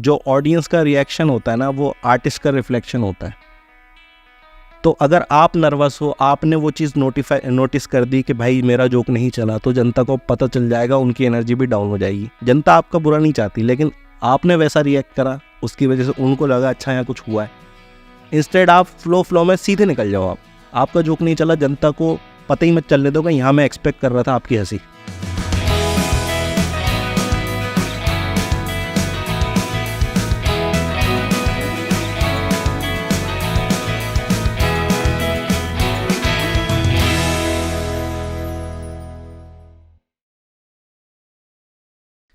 जो ऑडियंस का रिएक्शन होता है ना, वो आर्टिस्ट का रिफ्लेक्शन होता है। तो अगर आप नर्वस हो, आपने वो चीज़ नोटिस कर दी कि भाई मेरा जोक नहीं चला, तो जनता को पता चल जाएगा, उनकी एनर्जी भी डाउन हो जाएगी। जनता आपका बुरा नहीं चाहती, लेकिन आपने वैसा रिएक्ट करा, उसकी वजह से उनको लगा अच्छा यहाँ कुछ हुआ है। इंस्टेड आप फ्लो में सीधे निकल जाओ। आपका जोक नहीं चला, जनता को पता ही मत चलने दो कि यहाँ मैं एक्सपेक्ट कर रहा था आपकी हंसी।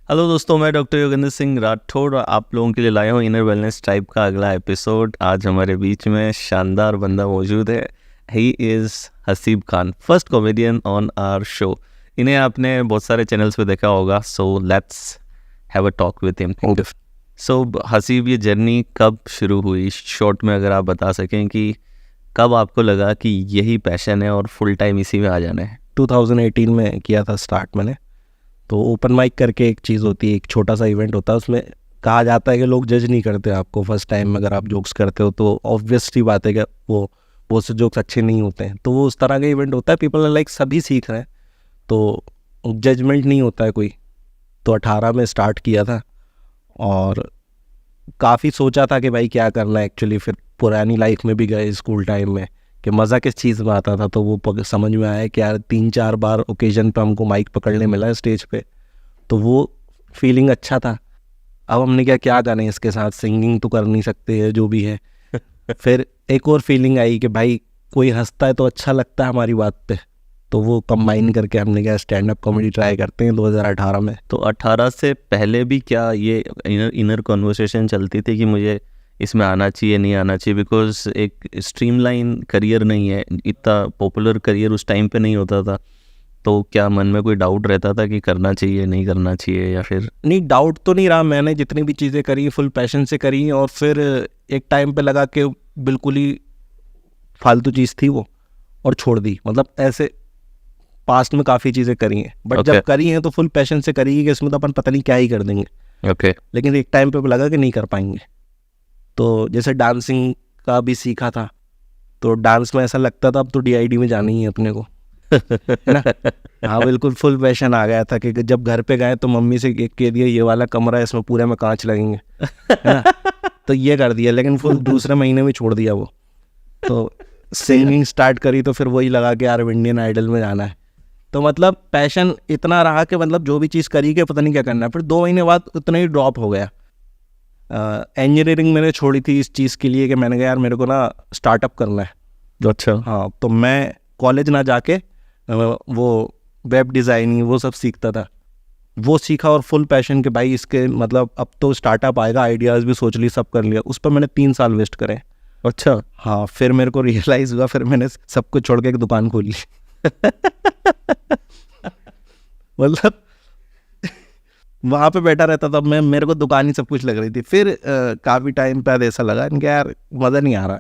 हेलो दोस्तों, मैं डॉक्टर योगेंद्र सिंह राठौड़ आप लोगों के लिए लाया हूँ इनर वेलनेस टाइप का अगला एपिसोड। आज हमारे बीच में शानदार बंदा मौजूद है। He is Haseeb Khan, first comedian on our show. इन्हें आपने बहुत सारे चैनल्स पे देखा होगा, so let's have a talk with him. So Haseeb, ये जर्नी कब शुरू हुई? शॉर्ट में अगर आप बता सकें कि कब आपको लगा कि यही पैशन है और फुल टाइम इसी में आ जाना है? 2018 में किया था स्टार्ट मैंने। तो ओपन माइक करके एक चीज़ होती है, एक छोटा सा इवेंट होता है। उसमें कहा जाता है कि लोग जज नहीं करते आपको फर्स्ट टाइम में। अगर आप जोक्स करते हो तो ऑब्वियसली बात है कि वो से जोक्स अच्छे नहीं होते हैं। तो वो उस तरह का इवेंट होता है, पीपल लाइक सभी सीख रहे हैं, तो जजमेंट नहीं होता है कोई। तो 18 में स्टार्ट किया था और काफ़ी सोचा था कि भाई क्या करना है एक्चुअली। फिर पुरानी लाइफ में भी गए स्कूल टाइम में कि मज़ा किस चीज़ में आता था, तो वो समझ में आया कि यार 3-4 बार ओकेजन पे हमको माइक पकड़ने मिला है स्टेज पे, तो वो फीलिंग अच्छा था। अब हमने क्या जाने इसके साथ, सिंगिंग तो कर नहीं सकते है जो भी है। फिर एक और फीलिंग आई कि भाई कोई हंसता है तो अच्छा लगता है हमारी बात पे, तो वो कंबाइन करके हमने क्या स्टैंड अप कॉमेडी ट्राई करते हैं 2018 में। तो 18 से पहले भी क्या ये इनर कॉन्वर्सेशन चलती थी कि मुझे इसमें आना चाहिए नहीं आना चाहिए? बिकॉज एक स्ट्रीमलाइन करियर नहीं है, इतना पॉपुलर करियर उस टाइम पे नहीं होता था। तो क्या मन में कोई डाउट रहता था कि करना चाहिए नहीं करना चाहिए, या फिर? नहीं, डाउट तो नहीं रहा। मैंने जितनी भी चीज़ें करी फुल पैशन से करी, और फिर एक टाइम पे लगा कि बिल्कुल ही फालतू चीज़ थी वो, और छोड़ दी। मतलब ऐसे पास्ट में काफ़ी चीज़ें करी हैं, बट जब करी हैं तो फुल पैशन से करी है कि इसमें तो अपन पता नहीं क्या ही कर देंगे। लेकिन एक टाइम पे लगा कि नहीं कर पाएंगे। तो जैसे डांसिंग का भी सीखा था, तो डांस में ऐसा लगता था अब तो DID में जाना ही है अपने को, है ना। हाँ बिल्कुल, फुल पैशन आ गया था कि जब घर पे गए तो मम्मी से कह दिया ये वाला कमरा है, इसमें पूरे में कांच लगेंगे, है ना। तो ये कर दिया, लेकिन फुल दूसरे महीने में छोड़ दिया वो। तो सिंगिंग स्टार्ट करी तो फिर वही लगा कि यार इंडियन आइडल में जाना है। तो मतलब पैशन इतना रहा कि मतलब जो भी चीज़ करी के पता नहीं क्या करना है। फिर 2 महीने बाद उतना ही ड्रॉप हो गया। इंजीनियरिंग मैंने छोड़ी थी इस चीज़ के लिए कि मैंने कहा यार मेरे को ना स्टार्टअप करना है। अच्छा। हाँ, तो मैं कॉलेज ना जाके वो वेब डिज़ाइनिंग वो सब सीखता था। वो सीखा और फुल पैशन के भाई इसके मतलब अब तो स्टार्टअप आएगा, आइडियाज़ भी सोच ली, सब कर लिया। उस पर मैंने 3 साल वेस्ट करे। अच्छा। हाँ, फिर मेरे को रियलाइज़ हुआ, फिर मैंने सब कुछ छोड़ के एक दुकान खोल ली। मतलब वहाँ पे बैठा रहता था मैं, मेरे को दुकान ही सब कुछ लग रही थी। फिर काफ़ी टाइम बाद ऐसा लगा इनके यार मज़ा नहीं आ रहा।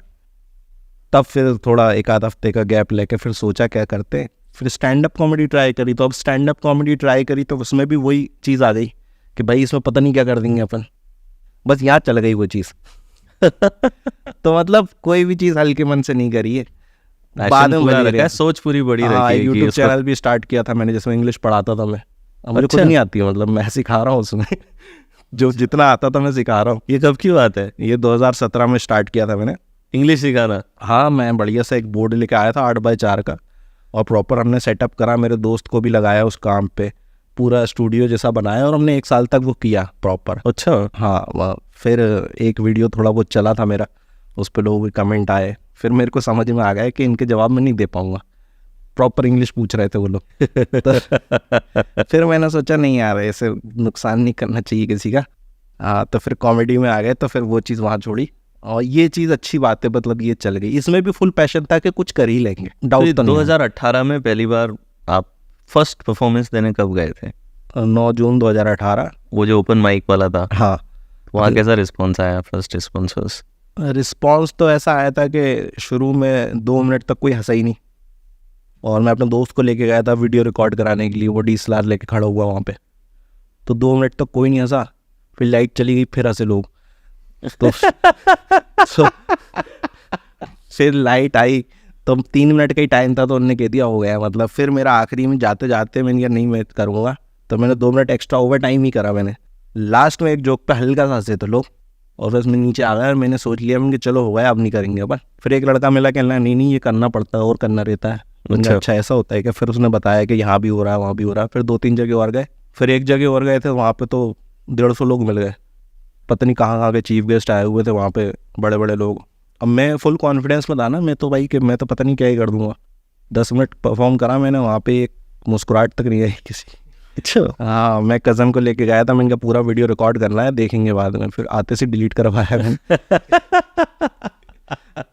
तब फिर थोड़ा 1 आध हफ्ते का गैप लेके फिर सोचा क्या करते हैं। फिर स्टैंड अप कॉमेडी ट्राई करी। तो अब स्टैंड अप कॉमेडी ट्राई करी तो उसमें भी वही चीज़ आ गई कि भाई इसमें पता नहीं क्या कर देंगे अपन, बस याद चल गई वो चीज़। तो मतलब कोई भी चीज़ हल्के मन से नहीं करी है, बाद में पूरा लगा, सोच पूरी बड़ी रखी है। यूट्यूब चैनल भी स्टार्ट किया था मैंने, जिसमें इंग्लिश पढ़ाता था मैं। मुझे खुद नहीं आती है, मतलब मैं सिखा रहा हूँ उसमें। जो जितना आता था मैं सिखा रहा हूँ। ये कब की बात है? ये 2017 में स्टार्ट किया था मैंने इंग्लिश सिखाना। हाँ, मैं बढ़िया सा एक बोर्ड लेके आया था 8x4 का, और प्रॉपर हमने सेटअप करा। मेरे दोस्त को भी लगाया उस काम पे, पूरा स्टूडियो जैसा बनाया, और हमने 1 साल तक वो किया प्रॉपर। अच्छा। हाँ, फिर एक वीडियो थोड़ा बहुत चला था मेरा, उस पर लोगों के कमेंट आए। फिर मेरे को समझ में आ गया कि इनके जवाब मैं नहीं दे पाऊँगा, प्रॉपर इंग्लिश पूछ रहे थे वो लोग। तो फिर मैंने सोचा नहीं यार ऐसे नुकसान नहीं करना चाहिए किसी का। हाँ, तो फिर कॉमेडी में आ गए, तो फिर वो चीज़ वहाँ छोड़ी। और ये चीज़ अच्छी बात है, मतलब ये चल गई। इसमें भी फुल पैशन था कि कुछ कर ही लेंगे, डाउट तो नहीं। 2018 में पहली बार आप फर्स्ट परफॉर्मेंस देने कब गए थे? 9 जून 2018, वो जो ओपन माइक वाला था। हाँ। वहाँ कैसा रिस्पॉन्स आया? फर्स्ट रिस्पॉन्स तो ऐसा आया था कि शुरू में 2 मिनट तक कोई हंसा ही नहीं, और मैं अपने दोस्त को लेके गया था वीडियो रिकॉर्ड कराने के लिए। वो DSLR लेके खड़ा हुआ वहाँ पे, तो 2 मिनट तक कोई नहीं हंसा। फिर लाइट चली गई, फिर हंसे लोग। तो फिर लाइट आई तो 3 मिनट का ही टाइम था, तो उन्होंने कह दिया हो गया। मतलब फिर मेरा आखिरी में जाते जाते मैंने कहा नहीं मैं करूँगा, तो मैंने 2 मिनट एक्स्ट्रा ओवर टाइम ही करा मैंने। लास्ट में एक जोक पे हल्का सा हंसे तो लोग, और बस मैं नीचे आ गया। मैंने सोच लिया मैंने चलो हो गया अब नहीं करेंगे अपन। फिर एक लड़का मिला, कहना नहीं ये करना पड़ता है और करना रहता है। अच्छा ऐसा होता है कि फिर उसने बताया कि यहाँ भी हो रहा है वहाँ भी हो रहा है। फिर 2-3 जगह और गए, फिर एक जगह और गए थे, वहाँ पे तो 150 लोग मिल गए। पता नहीं कहाँ के चीफ गेस्ट आए हुए थे वहाँ पे, बड़े बड़े लोग। अब मैं फुल कॉन्फिडेंस में था ना, मैं तो भाई कि मैं तो पता नहीं क्या ही कर दूंगा। 10 मिनट परफॉर्म करा मैंने, वहाँ पे एक मुस्कुराहट तक नहीं आई किसी। अच्छा। हाँ, मैं कज़न को लेके गया था, मैंने कहा पूरा वीडियो रिकॉर्ड करना है, देखेंगे बाद में। फिर आते से डिलीट करवाया मैंने।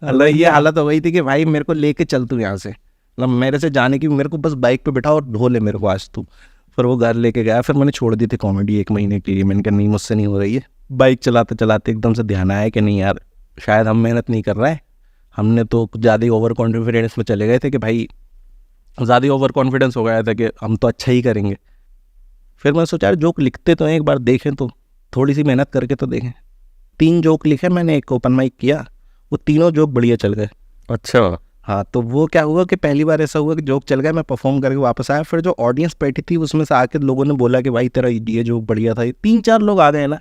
मतलब ये हालत हो गई थी कि भाई मेरे को लेके चल तू यहाँ से, मतलब मेरे से जाने की, मेरे को बस बाइक पे बिठा और ढो ले मेरे को आज तू। फिर वो घर लेके गया, फिर मैंने छोड़ दी थी कॉमेडी 1 महीने के लिए। मैंने कहा नहीं मुझसे नहीं हो रही है। बाइक चलाते चलाते एकदम से ध्यान आया कि नहीं यार शायद हम मेहनत नहीं कर रहे हैं, हमने तो कुछ ज़्यादा ही ओवर कॉन्फिडेंस में चले गए थे कि भाई ज़्यादा ही ओवर कॉन्फिडेंस हो गया था कि हम तो अच्छा ही करेंगे। फिर मैं सोचा यार जोक लिखते तो हैं, एक बार देखें तो, थोड़ी सी मेहनत करके तो देखें। 3 जोक लिखे मैंने, एक ओपन माइक किया, वो तीनों जोक बढ़िया चल गए। अच्छा। हाँ, तो वो क्या हुआ कि पहली बार ऐसा हुआ कि जोक चल गया, मैं परफॉर्म करके वापस आया। फिर जो ऑडियंस बैठी थी उसमें से आके लोगों ने बोला कि भाई तेरा ये जोक बढ़िया था। 3-4 लोग आ गए ना,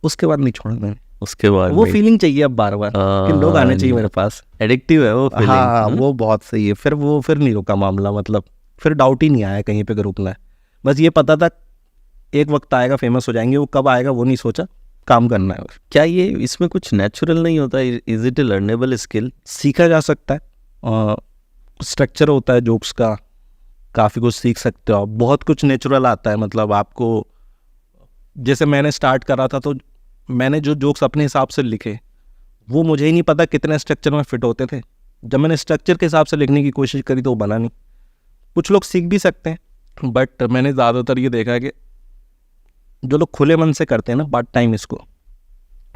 उसके बाद नहीं छोड़ा मैंने। उसके बाद वो फीलिंग चाहिए अब बार बार कि लोग आने चाहिए मेरे पास। एडिक्टिव है वो फीलिंग। हाँ, वो बहुत सही है। फिर नहीं रुका मामला, मतलब फिर डाउट ही नहीं आया कहीं पे कि रुकना है। बस ये पता था एक वक्त आएगा फेमस हो जाएंगे, वो कब आएगा वो नहीं सोचा, काम करना है। क्या ये इसमें कुछ नेचुरल नहीं होता? Is it A learnable skill? सीखा जा सकता है, स्ट्रक्चर होता है जोक्स का, काफ़ी कुछ सीख सकते हो आप। बहुत कुछ नेचुरल आता है, मतलब आपको, जैसे मैंने स्टार्ट करा था तो मैंने जो जोक्स अपने हिसाब से लिखे वो मुझे ही नहीं पता कितने स्ट्रक्चर में फिट होते थे। जब मैंने स्ट्रक्चर के हिसाब से लिखने की कोशिश करी तो वो बना नहीं। कुछ लोग सीख भी सकते हैं, बट मैंने ज़्यादातर ये देखा है कि जो लोग खुले मन से करते हैं ना पार्ट टाइम इसको,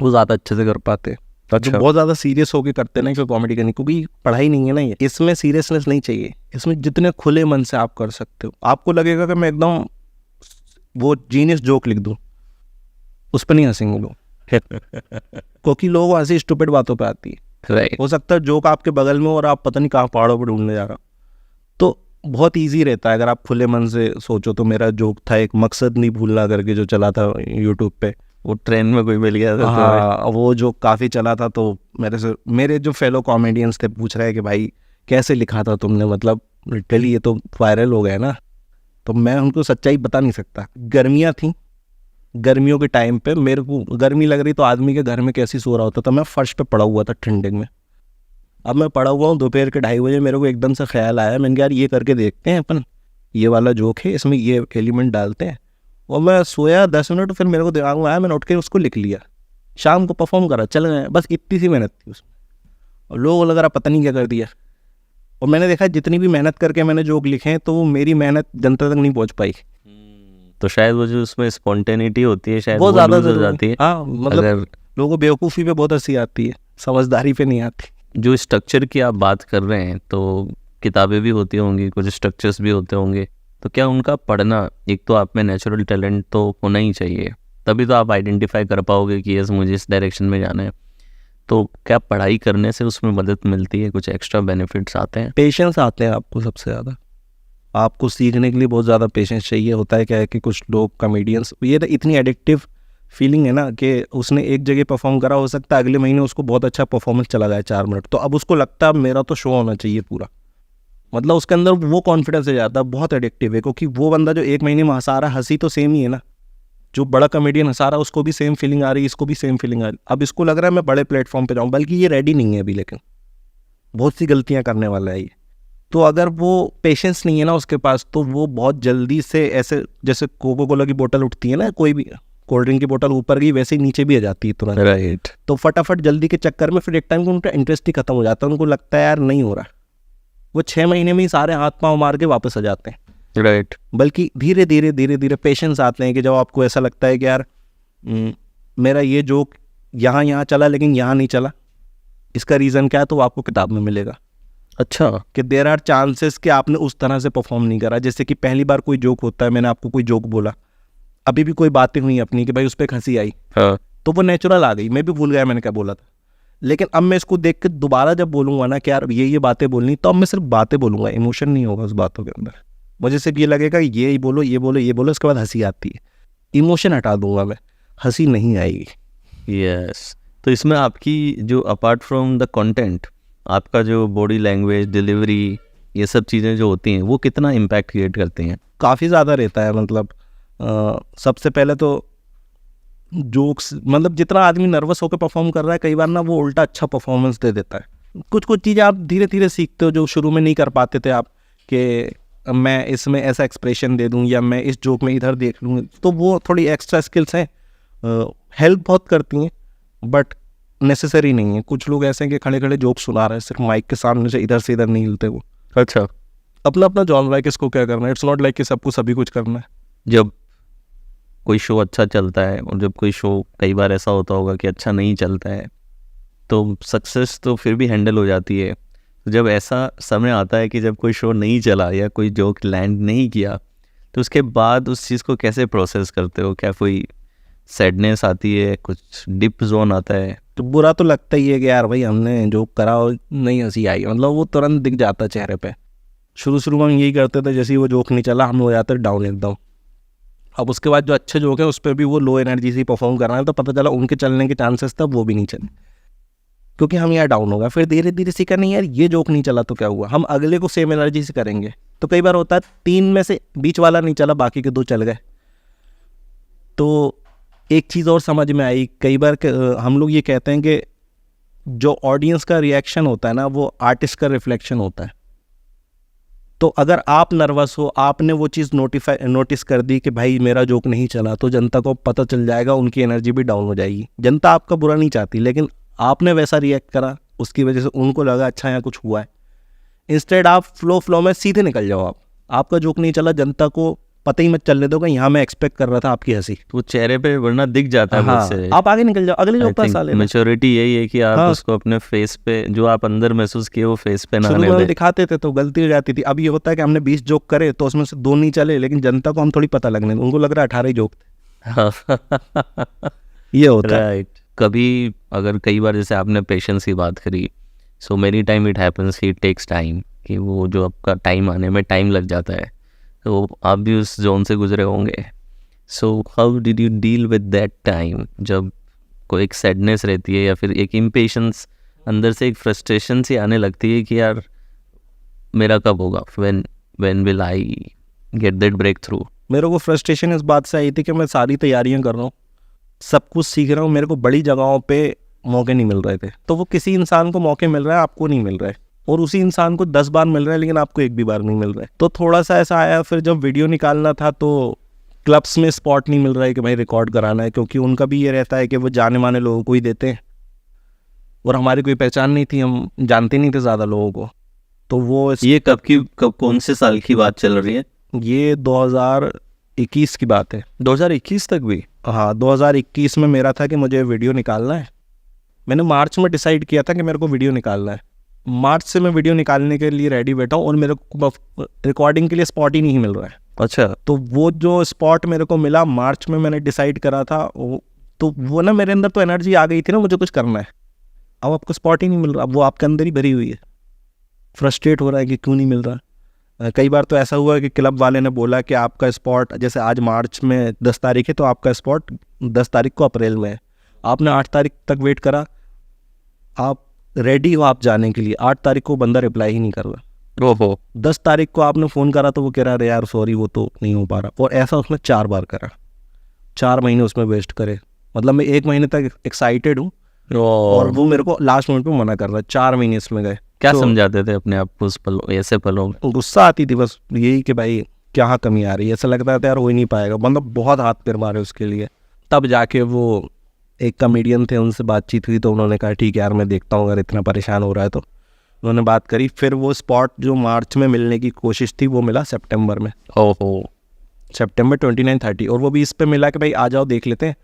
वो ज़्यादा अच्छे से कर पाते हैं। अच्छा। जो बहुत ज़्यादा सीरियस होकर करते हैं ना कि कॉमेडी करनी, क्योंकि पढ़ाई नहीं है ना ये, इसमें सीरियसनेस नहीं चाहिए। इसमें जितने खुले मन से आप कर सकते हो, आपको लगेगा कि मैं एकदम वो जीनियस जोक लिख दूँ, उस पर नहीं हंसेंगे लोग। क्योंकि लोग हंसी स्टूपिड बातों पे आती है। राइट। हो सकता है जोक आपके बगल में और आप पता नहीं कहाँ पहाड़ों पर ढूंढने जा रहा। तो बहुत इजी रहता है अगर आप खुले मन से सोचो। तो मेरा जोक था एक मकसद नहीं भूलना करके, जो चला था यूट्यूब पे, वो ट्रेन में कोई मिल गया था। हाँ, वो जो काफ़ी चला था। तो मेरे जो फेलो कॉमेडियंस थे पूछ रहे हैं कि भाई कैसे लिखा था तुमने, मतलब लिटरली ये तो वायरल हो गया ना। तो मैं उनको सच्चाई बता नहीं सकता। गर्मियाँ थी, गर्मियों के टाइम पे मेरे को गर्मी लग रही, तो आदमी के घर में कैसे सो रहा होता था, मैं फर्श पे पड़ा हुआ था ठंडे में। अब मैं पड़ा हुआ हूँ दोपहर के 2:30 बजे, मेरे को एकदम से ख्याल आया, मैंने कहा यार ये करके देखते हैं अपन, ये वाला जोक है इसमें ये एलिमेंट डालते हैं। और मैं सोया 10 मिनट, फिर मेरे को दिमाग में आया, मैंने उठ के उसको लिख लिया, शाम को परफॉर्म करा, चल गए। बस इतनी सी मेहनत थी उसमें, और लोग लग रहा पता नहीं क्या कर दिया। और मैंने देखा जितनी भी मेहनत करके मैंने जोक लिखे हैं, तो वो मेरी मेहनत जनता तक नहीं पहुँच पाई। तो शायद वो जो उसमें स्पॉन्टेनिटी होती है शायद बहुत वो ज़्यादा लूज हो ज़रूरी। जाती है। हाँ, मतलब अगर लोगों को बेवकूफ़ी पे बहुत हंसी आती है, समझदारी पे नहीं आती। जो स्ट्रक्चर की आप बात कर रहे हैं, तो किताबें भी होती होंगी, कुछ स्ट्रक्चर्स भी होते होंगे, तो क्या उनका पढ़ना, एक तो आप में नेचुरल टैलेंट तो होना ही चाहिए, तभी तो आप आइडेंटिफाई कर पाओगे कि यस मुझे इस डायरेक्शन में जाना है। तो क्या पढ़ाई करने से उसमें मदद मिलती है, कुछ एक्स्ट्रा बेनिफिट्स आते हैं? पेशेंस आते हैं आपको सबसे ज़्यादा। आपको सीखने के लिए बहुत ज़्यादा पेशेंस चाहिए। होता है क्या है कि कुछ लोग कॉमेडियंस, ये इतनी एडिक्टिव फीलिंग है ना कि उसने एक जगह परफॉर्म करा, हो सकता है अगले महीने उसको बहुत अच्छा परफॉर्मेंस चला गया 4 मिनट, तो अब उसको लगता है मेरा तो शो होना चाहिए पूरा। मतलब उसके अंदर वो कॉन्फिडेंस आ जाता है, बहुत एडिक्टिव है। क्योंकि वो बंदा जो 1 महीने में हंसा रहा है, हंसी तो सेम ही है ना। जो बड़ा कॉमेडियन हंसा रहा है उसको भी सेम फीलिंग आ रही है, इसको भी सेम फीलिंग आ रही है। अब इसको लग रहा है मैं बड़े प्लेटफॉर्म पे जाऊँ, बल्कि ये रेडी नहीं है अभी, लेकिन बहुत सी गलतियाँ करने वाला है ये। तो अगर वो पेशेंस नहीं है ना उसके पास, तो वो बहुत जल्दी से, ऐसे जैसे कोको कोला की बोतल उठती है ना, कोई भी कोल्ड ड्रिंक की बोतल ऊपर गई वैसे ही नीचे भी आ जाती है तुरंत। राइट। तो फटाफट जल्दी के चक्कर में फिर एक टाइम को उनका इंटरेस्ट ही खत्म हो जाता है। उनको लगता है यार नहीं हो रहा, वो 6 महीने में ही सारे हाथ पांव मार के वापस आ जाते हैं। राइट। बल्कि धीरे धीरे धीरे धीरे पेशेंस आते हैं कि जब आपको ऐसा लगता है कि यार मेरा ये जोक यहाँ चला लेकिन यहाँ नहीं चला, इसका रीज़न क्या है, तो आपको किताब में मिलेगा। अच्छा। कि देयर आर चांसेस कि आपने उस तरह से परफॉर्म नहीं करा। जैसे कि पहली बार कोई जोक होता है, मैंने आपको कोई जोक बोला, अभी भी कोई बातें हुई अपनी कि भाई उस पर हंसी आई, हाँ। तो वो नेचुरल आ गई, मैं भी भूल गया मैंने क्या बोला था। लेकिन अब मैं इसको देख के दोबारा जब बोलूँगा ना कि यार ये बातें बोलनी, तो अब मैं सिर्फ बातें बोलूँगा, इमोशन नहीं होगा उस बातों के अंदर। मुझे सिर्फ ये लगेगा ये ही बोलो, ये बोलो, ये बोलो, उसके बाद हंसी आती है, इमोशन हटा दूंगा मैं, हंसी नहीं आएगी। यस, तो इसमें आपकी जो अपार्ट फ्रॉम द कंटेंट, आपका जो बॉडी लैंग्वेज, डिलीवरी, ये सब चीज़ें जो होती हैं वो कितना इम्पैक्ट क्रिएट करती हैं? काफ़ी ज़्यादा रहता है। मतलब सबसे पहले तो जोक्स, मतलब जितना आदमी नर्वस होकर परफॉर्म कर रहा है, कई बार ना वो उल्टा अच्छा परफॉर्मेंस दे देता है। कुछ कुछ चीज़ें आप धीरे धीरे सीखते हो जो शुरू में नहीं कर पाते थे आप, कि मैं इसमें ऐसा एक्सप्रेशन दे दूं या मैं इस जोक में इधर देख लूँ, तो वो थोड़ी एक्स्ट्रा स्किल्स हैं, हेल्प बहुत करती हैं, बट नेसेसरी नहीं है। कुछ लोग ऐसे हैं कि खड़े खड़े जोक सुना रहे हैं सिर्फ माइक के सामने से, इधर से इधर नहीं हिलते वो। अच्छा, अपना अपना जॉनर है, किसको क्या करना है। इट्स नॉट लाइक कि सबको सभी कुछ करना है। जब कोई शो अच्छा चलता है और जब कोई शो, कई बार ऐसा होता होगा कि अच्छा नहीं चलता है, तो सक्सेस तो फिर भी हैंडल हो जाती है। तो जब ऐसा समय आता है कि जब कोई शो नहीं चला या कोई जोक लैंड नहीं किया, तो उसके बाद उस चीज़ को कैसे प्रोसेस करते हो? क्या कोई सैडनेस आती है, कुछ डिप जोन आता है? तो बुरा तो लगता ही है कि यार भाई हमने जो करा और नहीं हंसी आई, मतलब वो तुरंत दिख जाता चेहरे पे। शुरू में हम यही करते थे, जैसे ही वो जोक नहीं चला हम हो जाते डाउन एकदम। अब उसके बाद जो अच्छे जोक है उस पर भी वो लो एनर्जी से परफॉर्म कर रहे हैं, तो पता चला उनके चलने के चांसेस था, वो भी नहीं चले क्योंकि हम यार डाउन हो गए। फिर धीरे धीरे सीखा, नहीं यार ये जोक नहीं चला तो क्या हुआ, हम अगले को सेम एनर्जी से करेंगे। तो कई बार होता है 3 में से बीच वाला नहीं चला, बाकी के 2 चल गए। तो एक चीज़ और समझ में आई, कई बार हम लोग ये कहते हैं कि जो ऑडियंस का रिएक्शन होता है ना, वो आर्टिस्ट का रिफ्लेक्शन होता है। तो अगर आप नर्वस हो, आपने वो चीज़ नोटिस कर दी कि भाई मेरा जोक नहीं चला, तो जनता को पता चल जाएगा, उनकी एनर्जी भी डाउन हो जाएगी। जनता आपका बुरा नहीं चाहती, लेकिन आपने वैसा रिएक्ट करा, उसकी वजह से उनको लगा अच्छा यहाँ कुछ हुआ है। इंस्टेड आप फ्लो में सीधे निकल जाओ। आपका जोक नहीं चला, जनता को पता ही मत चलने दो कि यहाँ मैं एक्सपेक्ट कर रहा था आपकी हंसी। वो चेहरे पे वरना दिख जाता है मुझसे। आप आगे निकल जाओ, अगले जोक पर हंसा लेना। मैच्योरिटी यही है कि आप उसको अपने फेस पे, जो आप अंदर महसूस किए वो फेस पे ना आने दें। दिखाते थे तो गलती हो जाती थी। अब ये होता है कि हमने 20 जोक करे तो उसमें से 2 नहीं चले, लेकिन जनता को हम थोड़ी पता लगने, उनको लग रहा है 18 जोक थे। ये होता है। राइट। कभी अगर कई बार जैसे आपने पेशेंस की बात करी, so many time it happens कि इट टेक्स टाइम, कि वो जो आपका टाइम आने में टाइम लग जाता है, तो आप भी उस जोन से गुजरे होंगे। So how did you deal with that time, जब कोई एक सैडनेस रहती है या फिर एक इम्पेशंस, अंदर से एक फ्रस्ट्रेशन सी आने लगती है कि यार मेरा कब होगा, when will I get that breakthrough? मेरे को फ्रस्ट्रेशन इस बात से आई थी कि मैं सारी तैयारियां कर रहा हूँ, सब कुछ सीख रहा हूँ, मेरे को बड़ी जगहों पे मौके नहीं मिल रहे थे। तो वो किसी इंसान को मौके मिल रहा है, आपको नहीं मिल रहा है, और उसी इंसान को 10 बार मिल रहा है, लेकिन आपको एक भी बार नहीं मिल रहा है। तो थोड़ा सा ऐसा आया। फिर जब वीडियो निकालना था तो क्लब्स में स्पॉट नहीं मिल रहा है कि भाई रिकॉर्ड कराना है, क्योंकि उनका भी ये रहता है कि वो जाने माने लोगों को ही देते हैं, और हमारी कोई पहचान नहीं थी, हम जानते नहीं थे ज़्यादा लोगों को। तो वो ये कब कौन से साल की बात चल रही है? ये 2021 की बात है। 2021 तक भी? हाँ, 2021 में मेरा था कि मुझे वीडियो निकालना है। मैंने मार्च में डिसाइड किया था कि मेरे को वीडियो निकालना है। मार्च से मैं वीडियो निकालने के लिए रेडी बैठा हूँ, और मेरे को रिकॉर्डिंग के लिए स्पॉट ही नहीं मिल रहा है। अच्छा। तो वो जो स्पॉट मेरे को मिला मार्च में, मैंने डिसाइड करा था, तो वो ना मेरे अंदर तो एनर्जी आ गई थी ना, मुझे कुछ करना है। अब आपको स्पॉट ही नहीं मिल रहा, अब वो आपके अंदर ही भरी हुई है, फ्रस्ट्रेट हो रहा है कि क्यों नहीं मिल रहा। कई बार तो ऐसा हुआ कि क्लब वाले ने बोला कि आपका स्पॉट, जैसे आज मार्च में 10 तारीख है, तो आपका स्पॉट 10 तारीख को अप्रैल में है। आपने 8 तारीख तक वेट करा, आप रेडी हो आप जाने के लिए, 8 तारीख को बंदा रिप्लाई ही नहीं कर रहा। ओहो। 10 तारीख को आपने फ़ोन करा तो वो कह रहा है यार सॉरी वो तो नहीं हो पा रहा। और ऐसा उसने 4 बार करा, 4 महीने उसमें वेस्ट करे। मतलब मैं 1 महीने तक एक्साइटेड हूँ, और वो मेरे को लास्ट मोमेंट पे मना कर रहा है। 4 महीने इसमें गए। क्या समझाते थे अपने आप को उस पलों, ऐसे पलों में? गुस्सा आती थी बस यही कि भाई क्या कमी आ रही है। ऐसा लगता था यार हो ही नहीं पाएगा, मतलब बहुत हाथ पैर मारे उसके लिए। तब जाके वो एक कॉमेडियन थे, उनसे बातचीत हुई, तो उन्होंने कहा ठीक है यार मैं देखता हूँ, अगर इतना परेशान हो रहा है तो। उन्होंने बात करी, फिर वो स्पॉट जो मार्च में मिलने की कोशिश थी वो मिला सितंबर में। ओहो। सितंबर 29-30, और वो भी इस पे मिला कि भाई आ जाओ देख लेते हैं।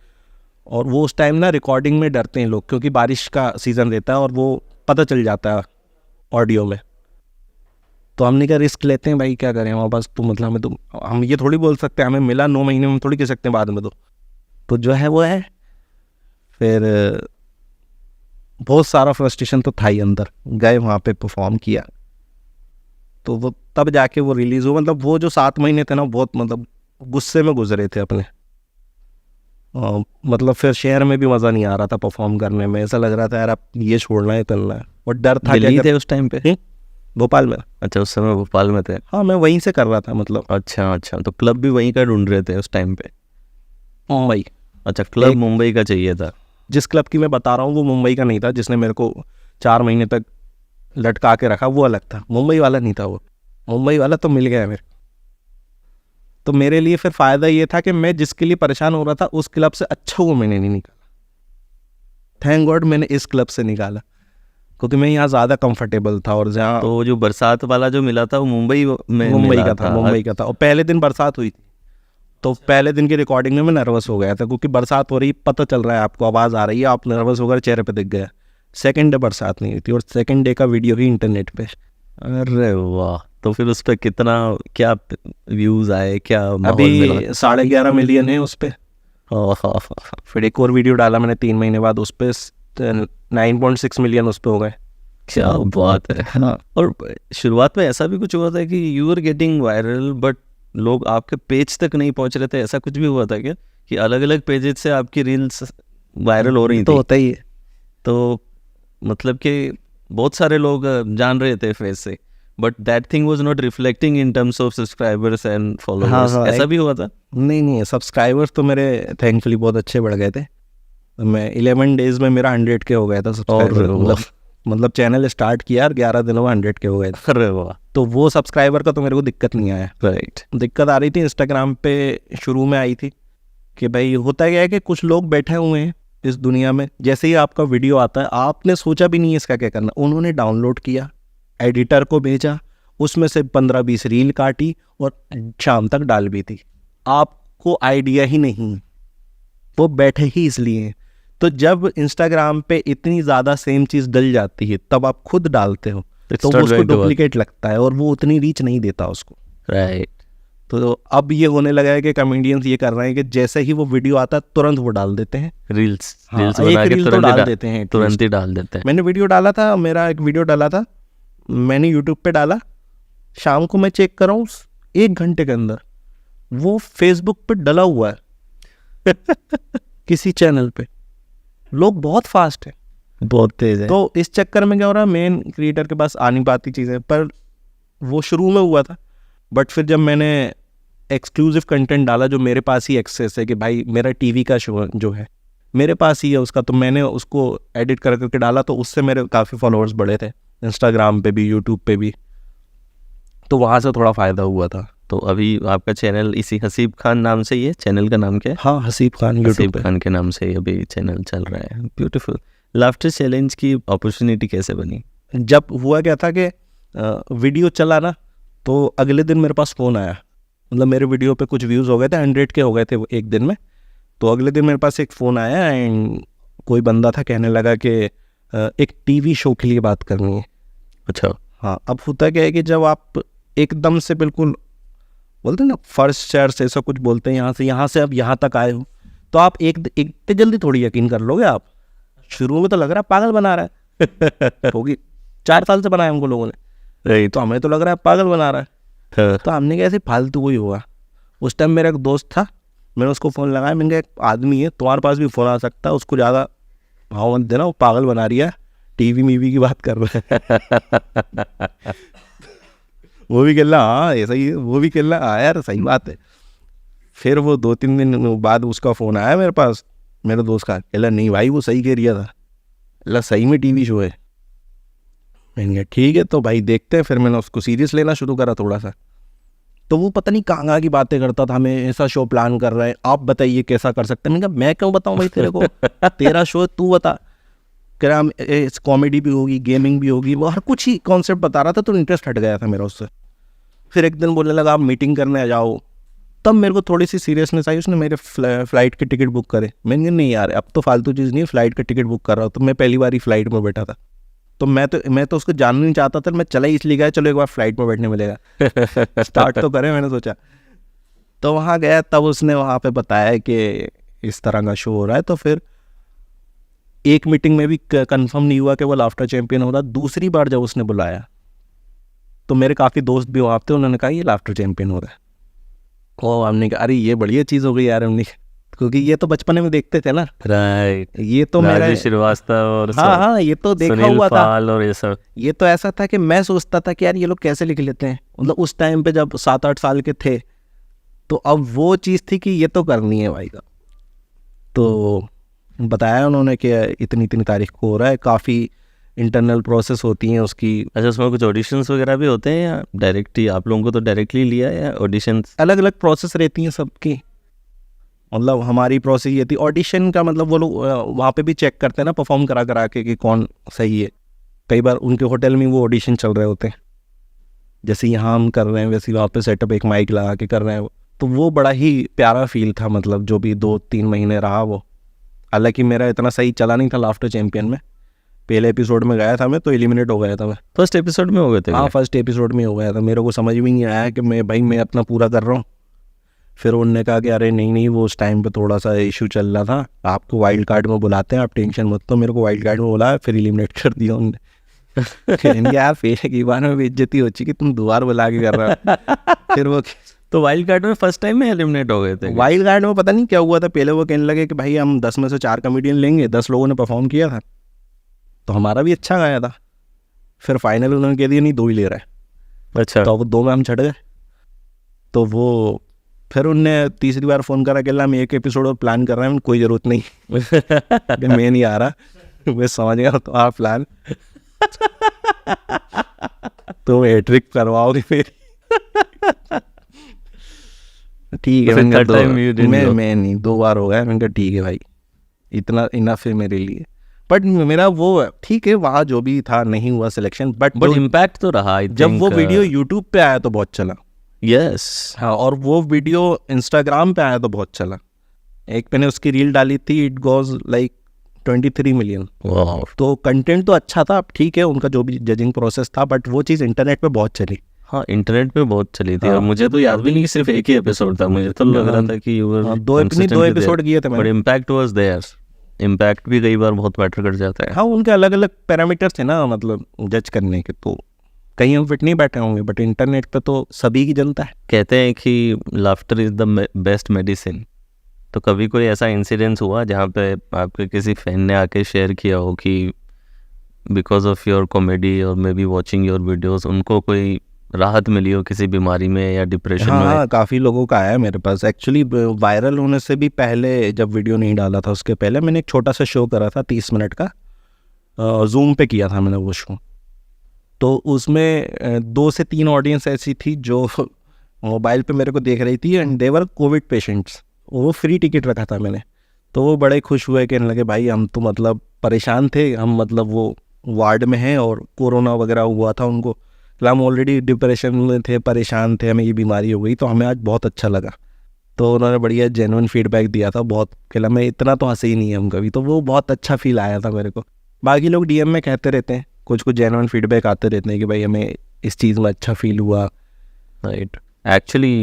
और वो उस टाइम ना रिकॉर्डिंग में डरते हैं लोग, क्योंकि बारिश का सीज़न रहता है और वो पता चल जाता है ऑडियो में। तो हमने क्या रिस्क लेते हैं भाई, क्या करें हमारे पास तो, मतलब हमें तो, हम ये थोड़ी बोल सकते हैं हमें मिला 9 महीने में, थोड़ी कह सकते हैं बाद में। तो जो है वो है। फिर बहुत सारा फ्रस्ट्रेशन तो था ही अंदर, गए वहाँ पे परफॉर्म किया, तो वो तब जाके वो रिलीज़ हुआ। मतलब वो जो 7 महीने थे ना, बहुत मतलब गुस्से में गुजरे थे अपने। मतलब फिर शहर में भी मज़ा नहीं आ रहा था परफॉर्म करने में, ऐसा लग रहा था यार अब ये छोड़ना है, चलना है। और डर था कि दिल्ली थे अगर उस टाइम पे? भोपाल में, अच्छा, उस समय भोपाल में थे। हाँ मैं वहीं से कर रहा था, मतलब अच्छा अच्छा, तो क्लब भी वहीं का ढूंढ रहे थे उस टाइम पे? मुंबई। अच्छा, क्लब एक- मुंबई का चाहिए था। जिस क्लब की मैं बता रहा हूँ वो मुंबई का नहीं था, जिसने मेरे को 4 महीने तक लटका के रखा वो अलग था, मुंबई वाला नहीं था वो। मुंबई वाला तो मिल गया मेरे, तो मेरे लिए फिर फ़ायदा ये था कि मैं जिसके लिए परेशान हो रहा था उस क्लब से अच्छा वो मैंने नहीं निकाला। थैंक गॉड मैंने इस क्लब से निकाला, क्योंकि मैं यहाँ ज़्यादा कंफर्टेबल था। और जहाँ तो जो बरसात वाला जो मिला था वो मुंबई में मुंबई मिला का था, मुंबई का था। और पहले दिन बरसात हुई थी, तो पहले दिन की रिकॉर्डिंग में मैं नर्वस हो गया था, क्योंकि बरसात हो रही, पता चल रहा है आपको, आवाज़ आ रही है, आप नर्वस होकर चेहरे पे दिख गया। सेकंड डे बरसात नहीं हुई थी, और सेकंड डे का वीडियो ही इंटरनेट पे। अरे वाह, तो फिर उस पर कितना, क्या व्यूज आए, क्या माहौल मिला? अभी 11.5 मिलियन है उस पर। फिर एक और वीडियो डाला मैंने 3 महीने बाद, उस पर 9.6 मिलियन उस पर हो गए। क्या बात है। हाँ, और शुरुआत में ऐसा भी कुछ हुआ था कि you are getting viral but लोग आपके पेज तक नहीं पहुंच रहे थे? ऐसा कुछ भी हुआ था क्या, कि अलग अलग पेजेस से आपकी रील्स वायरल हो रही तो थी? होता ही है। तो मतलब कि बहुत सारे लोग जान रहे थे फेस से, but that thing was not reflecting in terms of subscribers and followers. हाँ, ऐसा भी हुआ था? नहीं, सब्सक्राइबर्स तो मेरे थैंकफुली बहुत अच्छे बढ़ गए थे। मैं 11 डेज में मेरा 100K हो गया था सब्सक्राइबर। मतलब चैनल स्टार्ट किया और 11 दिनों में 100K हो गए थे। अरे वाह, तो वो सब्सक्राइबर का तो मेरे को दिक्कत नहीं आया। राइट। दिक्कत आ रही थी इंस्टाग्राम पे, शुरू में आई थी कि भाई होता क्या है कि कुछ लोग बैठे हुए हैं इस दुनिया में, जैसे ही आपका वीडियो आता है आपने सोचा भी नहीं है इसका क्या करना, उन्होंने डाउनलोड किया, एडिटर को भेजा, उसमें से 15-20 रील काटी और शाम तक डाल भी दी। आपको आइडिया ही नहीं, वो बैठे ही इसलिए हैं। तो जब इंस्टाग्राम पे इतनी ज़्यादा सेम चीज़ डल जाती है तब आप खुद डालते हो, तो वो उसको डुप्लीकेट लगता है और वो उतनी रीच नहीं देता उसको, राइट। तो अब ये होने लगा है कि कॉमेडियंस ये कर रहे हैं कि जैसे ही वो वीडियो आता है तुरंत वो डाल देते हैं रील्स हाँ, रील्स एक बना के रील तो तुरंत डाल देते हैं तुरंत ही डाल देते हैं। मैंने वीडियो डाला था, मेरा एक वीडियो डाला था, मैंने यूट्यूब पे डाला, शाम को मैं चेक कर रहा हूँ 1 घंटे के अंदर वो फेसबुक पे डला हुआ है किसी चैनल पे। लोग बहुत फास्ट है, बहुत तेज है। तो इस चक्कर में क्या हो रहा है, मेन क्रिएटर के पास आ नहीं पाती चीज़ें। पर वो शुरू में हुआ था, बट फिर जब मैंने एक्सक्लूसिव कंटेंट डाला जो मेरे पास ही एक्सेस है कि भाई मेरा टीवी का शो जो है मेरे पास ही है उसका, तो मैंने उसको एडिट कर करके डाला, तो उससे मेरे काफ़ी फॉलोअर्स बढ़े थे इंस्टाग्राम पे भी, यूट्यूब पे भी, तो वहाँ से थोड़ा फ़ायदा हुआ था। तो अभी आपका चैनल इसी हसीब खान नाम से ही है? चैनल का नाम क्या है? हाँ, हसीब खान यूट्यूब हसीब पे। खान के नाम से ही अभी चैनल चल रहा है। ब्यूटीफुल। लाफ्टर चैलेंज की अपॉर्चुनिटी कैसे बनी? जब हुआ क्या था कि वीडियो चला ना, तो अगले दिन मेरे पास फ़ोन आया, मतलब मेरे वीडियो पे कुछ व्यूज़ हो गए थे, 100K हो गए थे एक दिन में, तो अगले दिन मेरे पास एक फ़ोन आया एंड कोई बंदा था, कहने लगा कि एक टीवी शो के लिए बात करनी है। अच्छा। हाँ, अब होता क्या है कि जब आप एकदम से बिल्कुल बोलते हैं ना फर्स्ट शेयर से ऐसा कुछ बोलते हैं, यहाँ से अब यहाँ तक आए हो, तो आप एक इतने जल्दी थोड़ी यकीन कर लोगे। आप शुरू में तो लग रहा है पागल बना रहा है होगी 4 साल से बनाया हमको लोगों ने, राइट। तो हमें तो लग रहा है पागल बना रहा है, तो हमने कहा ऐसे फालतू को ही होगा। उस टाइम मेरा एक दोस्त था, मैंने उसको फ़ोन लगाया, मैंने कहा एक आदमी है तुम्हारे पास भी फ़ोन आ सकता है, उसको ज़्यादा भाव मत देना, वो पागल बना रही है, टीवी मीवी की बात कर रहा है वो भी कहला हाँ ऐसा ही, वो भी कहला हाँ यार सही बात है। फिर वो 2-3 दिन बाद उसका फ़ोन आया मेरे पास, मेरे दोस्त का, कहला नहीं भाई वो सही कह रिया था, कहला सही में टीवी शो है। मैंने कहा ठीक है तो भाई देखते हैं। फिर मैंने उसको सीरियस लेना शुरू करा थोड़ा सा, तो वो पता नहीं कहाँ की बातें करता था, हमें ऐसा शो प्लान कर रहा है, आप बताइए कैसा कर सकते हैं। मैंने कहा मैं क्यों बताऊँ भाई तेरे को तेरा शो है तू बता। कह रहा कॉमेडी भी होगी, गेमिंग भी होगी, वो हर कुछ ही कॉन्सेप्ट बता रहा था, तो इंटरेस्ट हट गया था मेरा उससे। फिर एक दिन बोलने लगा आप मीटिंग करने आ जाओ, तब मेरे को थोड़ी सी सीरियसनेस आई। उसने मेरे फ्लाइट के टिकट बुक करे, मैंने कहा नहीं यार अब तो फालतू चीज़ नहीं है, फ्लाइट का टिकट बुक कर रहा हूँ। तो मैं पहली बार ही फ्लाइट में बैठा था, तो मैं तो उसको जानना नहीं चाहता था, मैं चला ही इसलिए गया चलो एक बार फ्लाइट में बैठने मिलेगा स्टार्ट तो करें, मैंने सोचा। तो वहाँ गया, तब उसने वहाँ पे बताया कि इस तरह का शो हो रहा है, तो फिर एक मीटिंग में भी कंफर्म नहीं हुआ कि वो लाफ्टर चैंपियन हो रहा। दूसरी बार जब उसने बुलाया तो मेरे काफ़ी दोस्त भी वहाँ थे, उन्होंने कहा ये लाफ्टर चैंपियन हो रहा है। और हमने कहा अरे ये बढ़िया चीज़ हो गई यार, हमने, क्योंकि ये तो बचपन में देखते थे ना। राइट, ये तो मेरा, राजू श्रीवास्तव और हाँ ये तो देखा सुनील हुआ था। पाल और ये सब। ये तो ऐसा था कि मैं सोचता था कि यार ये लोग कैसे लिख लेते हैं, मतलब उस टाइम पे जब 7-8 साल के थे। तो अब वो चीज़ थी कि ये तो करनी है भाई का। तो बताया उन्होंने कि इतनी इतनी तारीख को हो रहा है, काफ़ी इंटरनल प्रोसेस होती हैं उसकी। अच्छा, उसमें कुछ ऑडिशंस वगैरह भी होते हैं या डायरेक्टली आप लोगों को तो डायरेक्टली लिया या ऑडिशंस? अलग अलग प्रोसेस रहती हैं सबकी। मतलब हमारी प्रोसेस ये थी ऑडिशन का, मतलब वो लोग वहाँ पे भी चेक करते हैं ना परफॉर्म करा करा के कि कौन सही है। कई बार उनके होटल में वो ऑडिशन चल रहे होते हैं, जैसे यहाँ हम कर रहे हैं वैसे वहाँ पे सेटअप एक माइक लगा के कर रहे हैं। तो वो बड़ा ही प्यारा फील था, मतलब जो भी 2-3 महीने रहा वो। हालांकि मेरा इतना सही चला नहीं था लाफ्टर चैंपियन में। पहले एपिसोड में गया था मैं तो एलिमिनेट हो गया था मैं। फर्स्ट एपिसोड में हो गए थे? हाँ, फर्स्ट एपिसोड में हो गया था। मेरे को समझ में नहीं आया कि मैं अपना पूरा कर रहा हूँ। फिर उन्होंने कहा कि अरे नहीं वो उस टाइम पे थोड़ा सा इशू चल रहा था, आपको वाइल्ड कार्ड में बुलाते हैं, आप टेंशन मत। तो मेरे को वाइल्ड कार्ड में बुलाया, फिर एलिमिनेट कर दिया उन्होंने। यार पहले की बार में बेइज्जती हो चुकी, तुम दोबारा बुला के कर रहे हो। फिर वो तो वाइल्ड कार्ड में फर्स्ट टाइम में एलिमिनेट हो गए थे? वाइल्ड कार्ड में पता नहीं क्या हुआ था। पहले वो कहने लगे कि भाई हम 10 में से 4 कॉमेडियन लेंगे, 10 लोगों ने परफॉर्म किया था तो हमारा भी अच्छा गाया था। फिर फाइनल उन्होंने कह दिया नहीं 2 ही ले रहा है। अच्छा, तो वो 2 में हम छट गए। तो वो फिर उनने तीसरी बार फ़ोन करा कि हम एक एपिसोड और प्लान कर रहे हैं, कोई ज़रूरत नहीं। मैं नहीं आ रहा, मैं समझ गया तो आप प्लान तो हैट्रिक करवाओगे मेरी। ठीक है, तो मैंने third time you didn't कहा go? मैं नहीं, 2 बार हो गया। मैंने कहा ठीक है भाई, इतना इनफ है मेरे लिए। बट मेरा वो ठीक है, वहाँ जो भी था नहीं हुआ सिलेक्शन। बट इम्पैक्ट तो रहा I जब think, वो वीडियो यूट्यूब पे आया तो बहुत चला। यस। हाँ, और वो वीडियो इंस्टाग्राम पे आया तो बहुत चला। एक मैंने उसकी रील डाली थी, इट गोज लाइक 23 मिलियन। तो कंटेंट तो अच्छा था, ठीक है उनका जो भी जजिंग प्रोसेस था, बट वो चीज़ इंटरनेट पे बहुत चली। हाँ, इंटरनेट पे बहुत चली थी। हाँ। और मुझे तो याद भी नहीं कि सिर्फ एक ही एपिसोड था। मुझे तो लग रहा था कि you were 2 consistently episode there. किए थे But मैंने। impact was there. इम्पैक्ट भी कई बार बहुत मैटर कर जाता है। हाँ, उनके अलग अलग पैरामीटर्स थे ना, मतलब जज करने के। तो कहीं हम फिट नहीं बैठे होंगे, बट इंटरनेट पे तो सभी की जनता है। कहते हैं कि laughter is the best medicine. तो कभी कोई ऐसा इंसिडेंस हुआ जहाँ पे आपके किसी फैन ने आके शेयर किया हो कि बिकॉज ऑफ योर कॉमेडी और may be watching your videos उनको कोई राहत मिली हो किसी बीमारी में या डिप्रेशन में? हाँ, काफ़ी लोगों का आया मेरे पास। एक्चुअली वायरल होने से भी पहले, जब वीडियो नहीं डाला था उसके पहले, मैंने एक छोटा सा शो करा था 30 मिनट का, जूम पे किया था मैंने वो शो। तो उसमें 2 से 3 ऑडियंस ऐसी थी जो मोबाइल पे मेरे को देख रही थी, एंड देवर कोविड पेशेंट्स। वो फ्री टिकट रखा था मैंने। तो वो बड़े खुश हुए, कहने लगे भाई हम तो मतलब परेशान थे, हम मतलब वो वार्ड में हैं और कोरोना वगैरह हुआ था उनको, हम ऑलरेडी डिप्रेशन में थे, परेशान थे, हमें ये बीमारी हो गई, तो हमें आज बहुत अच्छा लगा। तो उन्होंने बढ़िया जेन्युइन फीडबैक दिया था, बहुत कहला मैं इतना तो हंसे ही नहीं है हम कभी। तो वो बहुत अच्छा फील आया था मेरे को। बाकी लोग डीएम में कहते रहते हैं, कुछ जेन्युइन फीडबैक आते रहते हैं कि भाई हमें इस चीज़ में अच्छा फील हुआ। राइट। एक्चुअली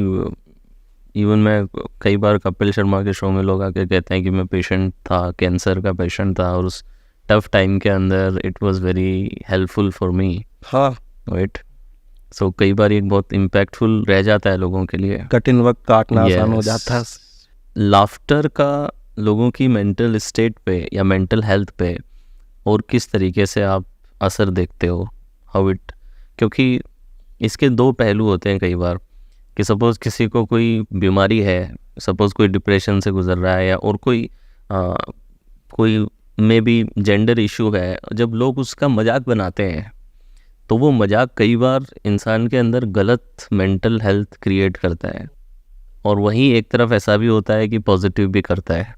इवन मैं कई बार कपिल शर्मा के शो में लोग आके कहते हैं कि मैं पेशेंट था, कैंसर का पेशेंट था, और उस टफ टाइम के अंदर it was very helpful for me. हाँ, राइट। सो कई बार एक बहुत इम्पैक्टफुल रह जाता है लोगों के लिए। कठिन वक्त काटना आसान हो जाता है। लाफ्टर का लोगों की मेंटल स्टेट पे या मेंटल हेल्थ पे और किस तरीके से आप असर देखते हो? हाउ इट, क्योंकि इसके 2 पहलू होते हैं कई बार कि सपोज़ किसी को कोई बीमारी है, सपोज़ कोई डिप्रेशन से गुजर रहा है, या और कोई मे बी जेंडर इशू है। जब लोग उसका मजाक बनाते हैं तो वो मजाक कई बार इंसान के अंदर गलत मेंटल हेल्थ क्रिएट करता है, और वहीं एक तरफ ऐसा भी होता है कि पॉजिटिव भी करता है।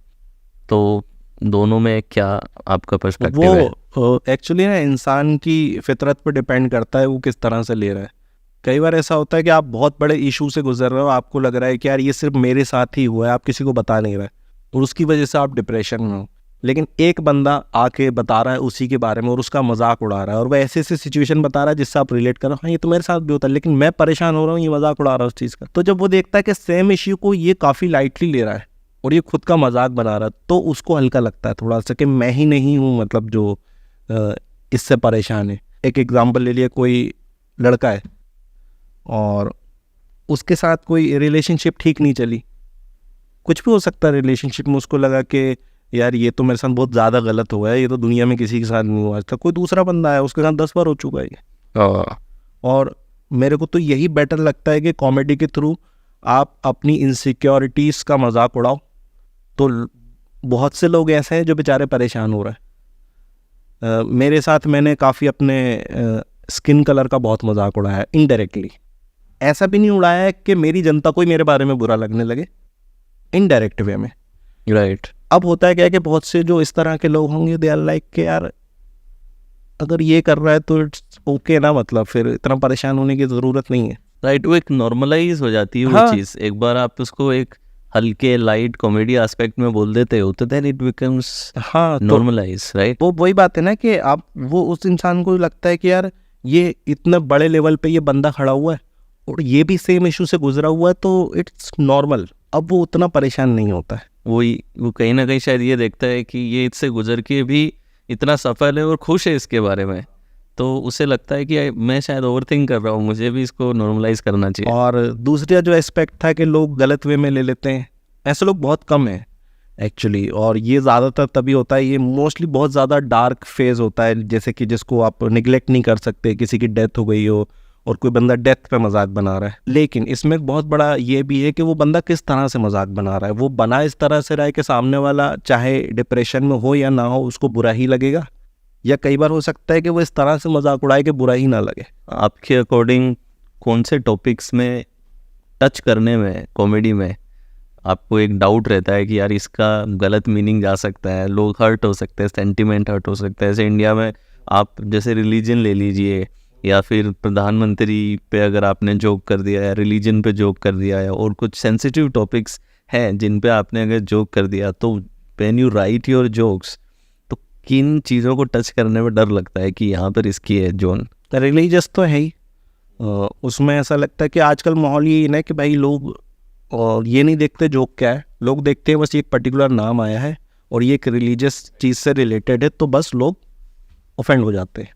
तो दोनों में क्या आपका पर्सपेक्टिव है? वो एक्चुअली ना इंसान की फितरत पर डिपेंड करता है वो किस तरह से ले रहा है। कई बार ऐसा होता है कि आप बहुत बड़े इशू से गुजर रहे हो, आपको लग रहा है कि यार ये सिर्फ मेरे साथ ही हुआ है, आप किसी को बता नहीं रहे, और उसकी वजह से आप डिप्रेशन में हो। लेकिन एक बंदा आके बता रहा है उसी के बारे में और उसका मजाक उड़ा रहा है, और वह ऐसे ऐसे सिचुएशन बता रहा है जिससे आप रिलेट कर रहे हो, हाँ ये तो मेरे साथ भी होता है, लेकिन मैं परेशान हो रहा हूँ, ये मजाक उड़ा रहा है उस चीज़ का। तो जब वो देखता है कि सेम इश्यू को ये काफ़ी लाइटली ले रहा है, और ये खुद का मजाक बना रहा, तो उसको हल्का लगता है थोड़ा सा कि मैं ही नहीं हूँ मतलब जो इससे परेशान है। एक एग्जांपल ले लिया, कोई लड़का है और उसके साथ कोई रिलेशनशिप ठीक नहीं चली, कुछ भी हो सकता है रिलेशनशिप में, उसको लगा कि यार ये तो मेरे साथ बहुत ज़्यादा गलत हुआ है, ये तो दुनिया में किसी के साथ नहीं हुआ आज तक, कोई दूसरा बंदा है उसके साथ 10 बार हो चुका है ये। और मेरे को तो यही बेटर लगता है कि कॉमेडी के थ्रू आप अपनी इनसिक्योरिटीज़ का मजाक उड़ाओ। तो बहुत से लोग ऐसे हैं जो बेचारे परेशान हो रहे हैं। मेरे साथ मैंने काफ़ी अपने स्किन कलर का बहुत मजाक उड़ाया है इनडायरेक्टली। ऐसा भी नहीं उड़ाया है कि मेरी जनता को ही मेरे बारे में बुरा लगने लगे, इनडायरेक्ट वे में। राइट। अब होता है क्या कि बहुत से जो इस तरह के लोग होंगे, दे आर लाइक कि यार अगर ये कर रहा है तो इट्स ओके ना, मतलब फिर इतना परेशान होने की ज़रूरत नहीं है। राइट, वो एक नॉर्मलाइज हो जाती है वो हाँ। चीज़। एक बार आप उसको एक हल्के लाइट कॉमेडी एस्पेक्ट में बोल देते हो तो देन इट बिकम्स हाँ, तो नॉर्मलाइज, राइट। वो वही बात है ना कि आप वो उस इंसान को लगता है कि यार ये इतने बड़े लेवल पे ये बंदा खड़ा हुआ है और ये भी सेम इशू से गुजरा हुआ है, तो इट्स नॉर्मल। अब वो उतना परेशान नहीं होता है। वो कहीं ना कहीं शायद ये देखता है कि ये इससे गुजर के भी इतना सफल है और खुश है इसके बारे में, तो उसे लगता है कि मैं शायद ओवरथिंक कर रहा हूँ, मुझे भी इसको नॉर्मलाइज करना चाहिए। और दूसरा जो एस्पेक्ट था कि लोग गलत वे में ले लेते हैं, ऐसे लोग बहुत कम हैं एक्चुअली। और ये ज़्यादातर तभी होता है, ये मोस्टली बहुत ज़्यादा डार्क फेज होता है, जैसे कि जिसको आप निगलेक्ट नहीं कर सकते, किसी की डेथ हो गई हो और कोई बंदा डेथ पे मजाक बना रहा है। लेकिन इसमें एक बहुत बड़ा ये भी है कि वो बंदा किस तरह से मजाक बना रहा है। वो बना इस तरह से रहा है कि सामने वाला चाहे डिप्रेशन में हो या ना हो उसको बुरा ही लगेगा, या कई बार हो सकता है कि वो इस तरह से मजाक उड़ाए कि बुरा ही ना लगे। आपके अकॉर्डिंग कौन से टॉपिक्स में टच करने में कॉमेडी में आपको एक डाउट रहता है कि यार इसका गलत मीनिंग जा सकता है, लोग हर्ट हो सकते हैं, सेंटिमेंट हर्ट हो सकता है। जैसे इंडिया में आप जैसे रिलीजन ले लीजिए, या फिर प्रधानमंत्री पे अगर आपने जोक कर दिया या रिलीजन पे जोक कर दिया, या और कुछ सेंसिटिव टॉपिक्स हैं जिन पे आपने अगर जोक कर दिया, तो when you right your jokes तो किन चीज़ों को टच करने में डर लगता है कि यहाँ पर इसकी है जोन? रिलीजियस तो है ही, उसमें ऐसा लगता है कि आजकल माहौल ये है कि भाई लोग ये नहीं देखते जोक क्या है, लोग देखते हैं बस एक पर्टिकुलर नाम आया है और ये एक रिलीजियस चीज़ से रिलेटेड है, तो बस लोग ऑफेंड हो जाते हैं।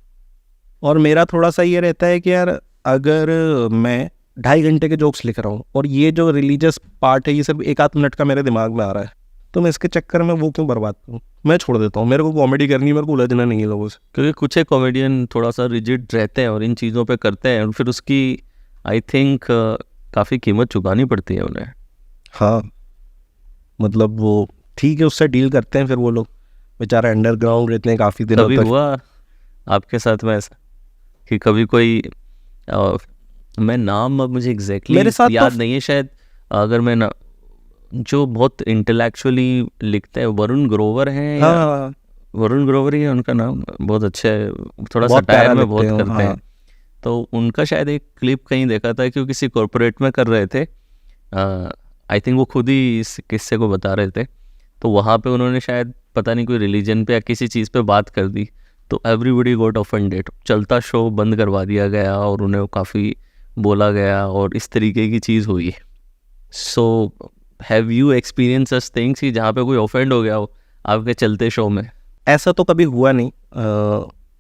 और मेरा थोड़ा सा ये रहता है कि यार अगर मैं 2.5 घंटे के जोक्स लिख रहा हूँ और ये जो रिलीजियस पार्ट है ये सिर्फ 1-8 मिनट का मेरे दिमाग में आ रहा है, तो मैं इसके चक्कर में वो क्यों बर्बाद करूँ, मैं छोड़ देता हूँ। मेरे को कॉमेडी करनी है, मेरे को उलझना नहीं है लोगों से। क्योंकि कुछ एक कॉमेडियन थोड़ा सा रिजिड रहते हैं और इन चीज़ों पे करते हैं, और फिर उसकी आई थिंक काफ़ी कीमत चुकानी पड़ती है उन्हें। हाँ, मतलब वो ठीक है, उससे डील करते हैं फिर वो लोग, बेचारा अंडरग्राउंड रहते हैं काफ़ी दिनों कभी तक। हुआ आपके साथ में ऐसा कि कभी कोई मैं नाम अब मुझे एग्जैक्टली मेरे साथ याद तो नहीं है, शायद अगर मैं ना, जो बहुत इंटेलेक्चुअली लिखते हैं, वरुण ग्रोवर हैं या हाँ, वरुण ग्रोवर ही है उनका नाम, बहुत अच्छे है, थोड़ा बहुत सटायर प्यारा में लिखते बहुत हैं, करते हैं। हाँ। तो उनका शायद एक क्लिप कहीं देखा था कि वो किसी कॉरपोरेट में कर रहे थे, आई थिंक वो खुद ही इस किस्से को बता रहे थे। तो वहाँ पे उन्होंने शायद पता नहीं कोई रिलीजन पे या किसी चीज़ पे बात कर दी, तो एवरीबॉडी गॉट ऑफेंडेड, चलता शो बंद करवा दिया गया और उन्हें काफ़ी बोला गया और इस तरीके की चीज़ हुई। So have you experience such things कि जहाँ पे कोई ऑफेंड हो गया हो आपके चलते शो में? ऐसा तो कभी हुआ नहीं।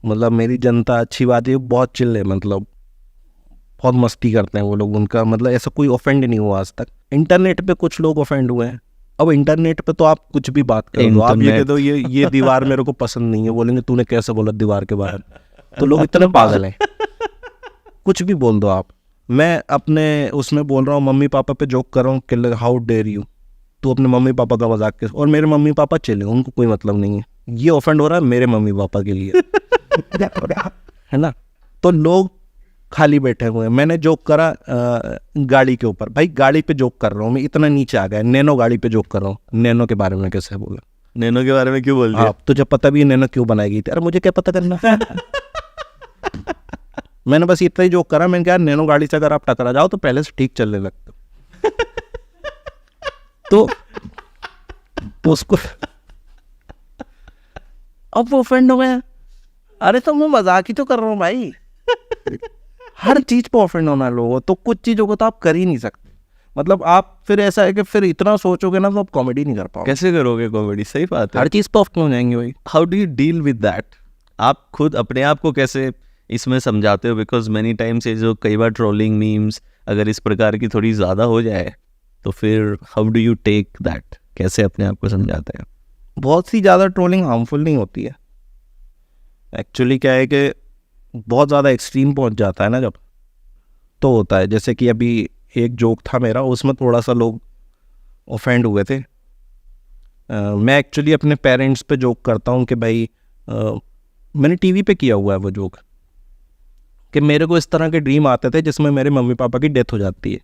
मतलब मेरी जनता अच्छी बात है, बहुत चिल है, मतलब बहुत मस्ती करते हैं वो लोग, उनका मतलब ऐसा कोई ऑफेंड नहीं हुआ आज तक। इंटरनेट पे कुछ लोग ऑफेंड हुए हैं। अब इंटरनेट पे तो आप कुछ भी बात कर दो, आप ये कह दो ये दीवार मेरे को पसंद नहीं है, बोलेंगे तूने कैसे बोला दीवार के बारे में, तो लोग इतने पागल हैं। कुछ भी बोल दो आप। मैं अपने उसमें बोल रहा हूँ, मम्मी पापा पे जोक कर रहा हूँ कि हाउ डेयर यू, तो अपने मम्मी पापा का मजाक के, और मेरे मम्मी पापा चिल हैं, उनको कोई मतलब नहीं है, ये ऑफेंड हो रहा है मेरे मम्मी पापा के लिए। है ना, तो लोग खाली बैठे हुए हैं। मैंने जोक करा गाड़ी के ऊपर, भाई गाड़ी पे जोक कर रहा हूँ मैं, इतना नीचे आ गया, नैनो गाड़ी पे जोक कर रहा हूँ। नैनो के बारे में कैसे बोला, नैनो के बारे में क्यों बोल दिया? आप तुझे पता भी है नैनो क्यों बनाई गई थी? अरे मुझे क्या पता करना। मैंने बस इतना ही जोक करा, मैंने कहा नैनो गाड़ी से अगर आप टकरा जाओ तो पहले से ठीक चलने लगते तो उसको अब वो ऑफेंड हो गया। अरे तो मैं मजाक ही तो कर रहा हूँ भाई। हर चीज पे ऑफेंड होना लोगों, तो कुछ चीजों को तो आप कर ही नहीं सकते। मतलब आप फिर ऐसा है कि फिर इतना सोचोगे ना तो आप कॉमेडी नहीं कर पाओगे, कैसे करोगे कॉमेडी? सही बात है। हर चीज़ पॉफ्ट हो जाएंगे भाई। How do you deal with that? आप खुद अपने आप को कैसे इसमें समझाते हो? बिकॉज मैनी टाइम्स ये जो कई बार ट्रोलिंग मीम्स अगर इस प्रकार की थोड़ी ज़्यादा हो जाए तो फिर how do you take that? कैसे अपने आप को समझाते हैं? बहुत सी ज़्यादा ट्रोलिंग हार्मफुल नहीं होती है। एक्चुअली क्या है कि बहुत ज़्यादा एक्सट्रीम पहुंच जाता है ना जब, तो होता है। जैसे कि अभी एक जोक था मेरा, उसमें थोड़ा सा लोग ऑफेंड हुए थे। मैं एक्चुअली अपने पेरेंट्स पे जोक करता हूँ कि भाई मैंने टीवी पे किया हुआ है वो जोक, कि मेरे को इस तरह के ड्रीम आते थे जिसमें मेरे मम्मी पापा की डेथ हो जाती है।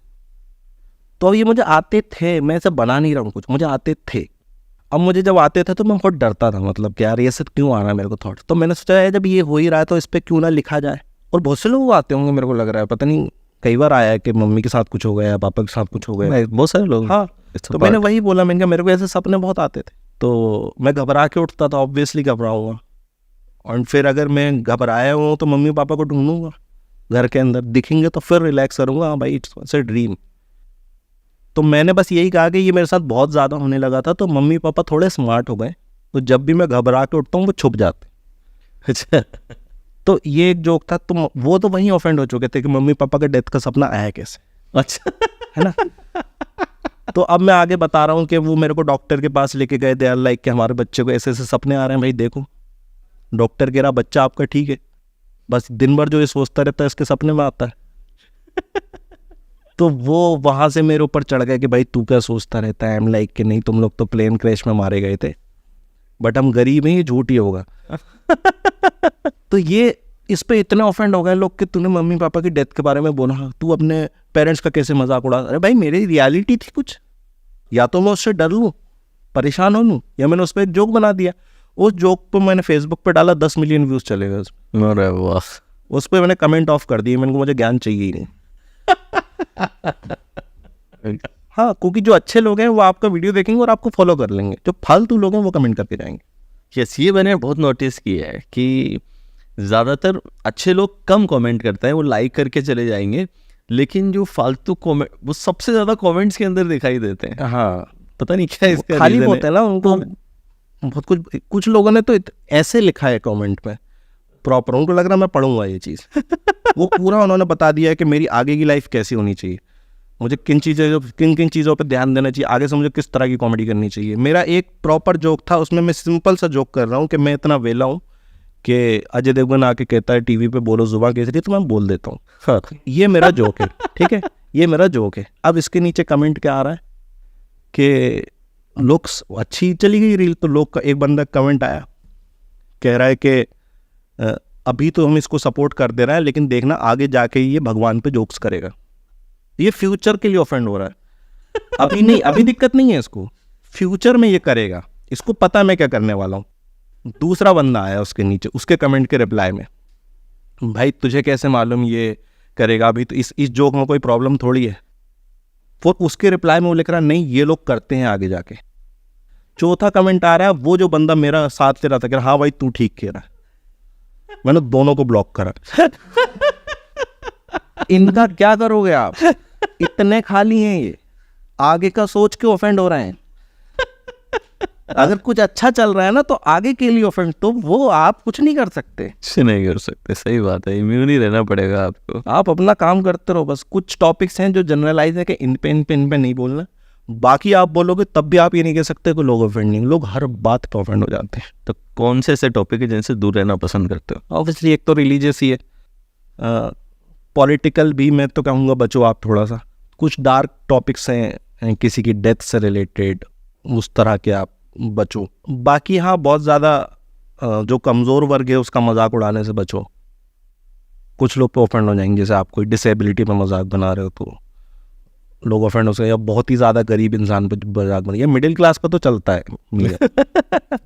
तो अब ये मुझे आते थे, मैं ऐसे बना नहीं रहा हूँ कुछ, मुझे आते थे। अब मुझे जब आते थे तो मैं बहुत डरता था, मतलब कि यार ये सब क्यों आ रहा है मेरे को थॉट। तो मैंने सोचा है जब ये हो ही रहा है तो इस पर क्यों ना लिखा जाए। और बहुत से लोग आते होंगे, मेरे को लग रहा है, पता नहीं, कई बार आया है कि मम्मी के साथ कुछ हो गया, पापा के साथ कुछ हो गया, बहुत सारे लोग। हाँ। तो मैंने वही बोला, मैंने कहा मेरे को ऐसे सपने बहुत आते थे, तो मैं घबरा के उठता था, ऑब्वियसली घबराऊंगा। और फिर अगर मैं घबराया हूँ तो मम्मी पापा को ढूंढूंगा घर के अंदर, दिखेंगे तो फिर रिलैक्स करूँगा, हाँ भाई इट्स अ ड्रीम। तो मैंने बस यही कहा कि ये मेरे साथ बहुत ज़्यादा होने लगा था, तो मम्मी पापा थोड़े स्मार्ट हो गए, तो जब भी मैं घबरा के उठता हूँ वो छुप जाते। अच्छा। तो ये एक जोक था, तो वो तो वहीं ऑफेंड हो चुके थे कि मम्मी पापा के डेथ का सपना आया कैसे, अच्छा। है ना। तो अब मैं आगे बता रहा हूँ कि वो मेरे को डॉक्टर के पास लेके गए, दे आर लाइक कि हमारे बच्चे को ऐसे ऐसे सपने आ रहे हैं, भाई देखो। डॉक्टर कह रहा बच्चा आपका ठीक है, बस दिन भर जो ये सोचता रहता है इसके सपने में आता है। तो वो वहाँ से मेरे ऊपर चढ़ गए कि भाई तू क्या सोचता रहता है। आई एम लाइक कि नहीं, तुम लोग तो प्लेन क्रैश में मारे गए थे, बट हम गरीब हैं, ये झूठ ही होगा। तो ये इस पे इतने ऑफेंड हो गए लोग कि तूने मम्मी पापा की डेथ के बारे में बोला, तू अपने पेरेंट्स का कैसे मजाक उड़ा। अरे भाई मेरी रियलिटी थी कुछ, या तो मैं उससे डर लूँ, परेशान हो लूँ, या मैंने उस पर एक जोक बना दिया। उस जोक पर मैंने फेसबुक पे डाला, 10 मिलियन व्यूज़ चले गए उसमें। अरे वाह। उस पर मैंने कमेंट ऑफ कर दिए, मैंने कहा मुझे ज्ञान चाहिए ही नहीं। हाँ, क्योंकि जो अच्छे लोग हैं वो आपका वीडियो देखेंगे और आपको फॉलो कर लेंगे, जो फालतू लोग हैं वो कमेंट करके जाएंगे। यस, ये मैंने बहुत नोटिस किया है कि ज़्यादातर अच्छे लोग कम कमेंट करते हैं, वो लाइक करके चले जाएंगे, लेकिन जो फालतू कमेंट वो सबसे ज़्यादा कमेंट्स के अंदर दिखाई देते हैं। हाँ, पता नहीं क्या इसका खाली reason होता है ना उनको, बहुत कुछ लोगों ने तो ऐसे लिखा है कमेंट में प्रॉपर, उनको लग रहा मैं पढ़ूंगा ये चीज़। वो पूरा उन्होंने बता दिया है कि मेरी आगे की लाइफ कैसी होनी चाहिए, मुझे किन चीज़ों पे ध्यान देना चाहिए, आगे से मुझे किस तरह की कॉमेडी करनी चाहिए। मेरा एक प्रॉपर जोक था, उसमें मैं सिंपल सा जोक कर रहा हूँ कि मैं इतना वेला हूँ कि अजय देवगन आके कहता है टीवी पे बोलो जुबान केसरी, तो मैं बोल देता हूँ। हाँ, ये मेरा जोक है, ठीक है, ये मेरा जोक है। अब इसके नीचे कमेंट क्या आ रहा है कि लोग, अच्छी चली गई रील, तो लोग का एक बंदा कमेंट आया, कह रहा है कि अभी तो हम इसको सपोर्ट कर दे रहे हैं, लेकिन देखना आगे जाके ये भगवान पे जोक्स करेगा। ये फ्यूचर के लिए ऑफेंड हो रहा है, अभी नहीं, अभी दिक्कत नहीं है इसको, फ्यूचर में ये करेगा, इसको पता मैं क्या करने वाला हूँ। दूसरा बंदा आया उसके नीचे, उसके कमेंट के रिप्लाई में, भाई तुझे कैसे मालूम ये करेगा, अभी तो इस जोक में कोई प्रॉब्लम थोड़ी है। फिर उसके रिप्लाई में वो लिख रहा नहीं ये लोग करते हैं आगे जाके। चौथा कमेंट आ रहा है, वो जो बंदा मेरा साथ ले रहा था, कह रहा हाँ भाई तू ठीक कह रहा है। मैंने दोनों को ब्लॉक करा। इनका क्या करोगे आप, इतने खाली हैं ये, आगे का सोच के ऑफेंड हो रहे हैं। अगर कुछ अच्छा चल रहा है ना तो आगे के लिए ऑफेंड, तो वो आप कुछ नहीं कर सकते, कुछ नहीं कर सकते। सही बात है, इम्यून ही रहना पड़ेगा आपको। आप अपना काम करते रहो बस। कुछ टॉपिक्स हैं जो जनरलाइज है कि इन पे नहीं बोलना, बाकी आप बोलोगे तब भी आप ये नहीं कह सकते कि लोग ऑफेंड नहीं, लोग हर बात पे ऑफेंड हो जाते हैं। तो कौन से ऐसे टॉपिक है जिनसे दूर रहना पसंद करते हो? ऑब्वियसली एक तो रिलीजियस ही है, पॉलिटिकल भी मैं तो कहूँगा बचो आप थोड़ा सा। कुछ डार्क टॉपिक्स हैं किसी की डेथ से रिलेटेड, उस तरह के आप बचो। बाकी हाँ, बहुत ज़्यादा जो कमज़ोर वर्ग है उसका मजाक उड़ाने से बचो। कुछ लोग पे ऑफेंड हो जाएंगे, जैसे आप कोई डिसेबिलिटी पे मजाक बना रहे हो तो लोग ऑफेंड हो सकते, या बहुत ही ज़्यादा गरीब इंसान पे मजाक बना, या मिडिल क्लास का तो चलता है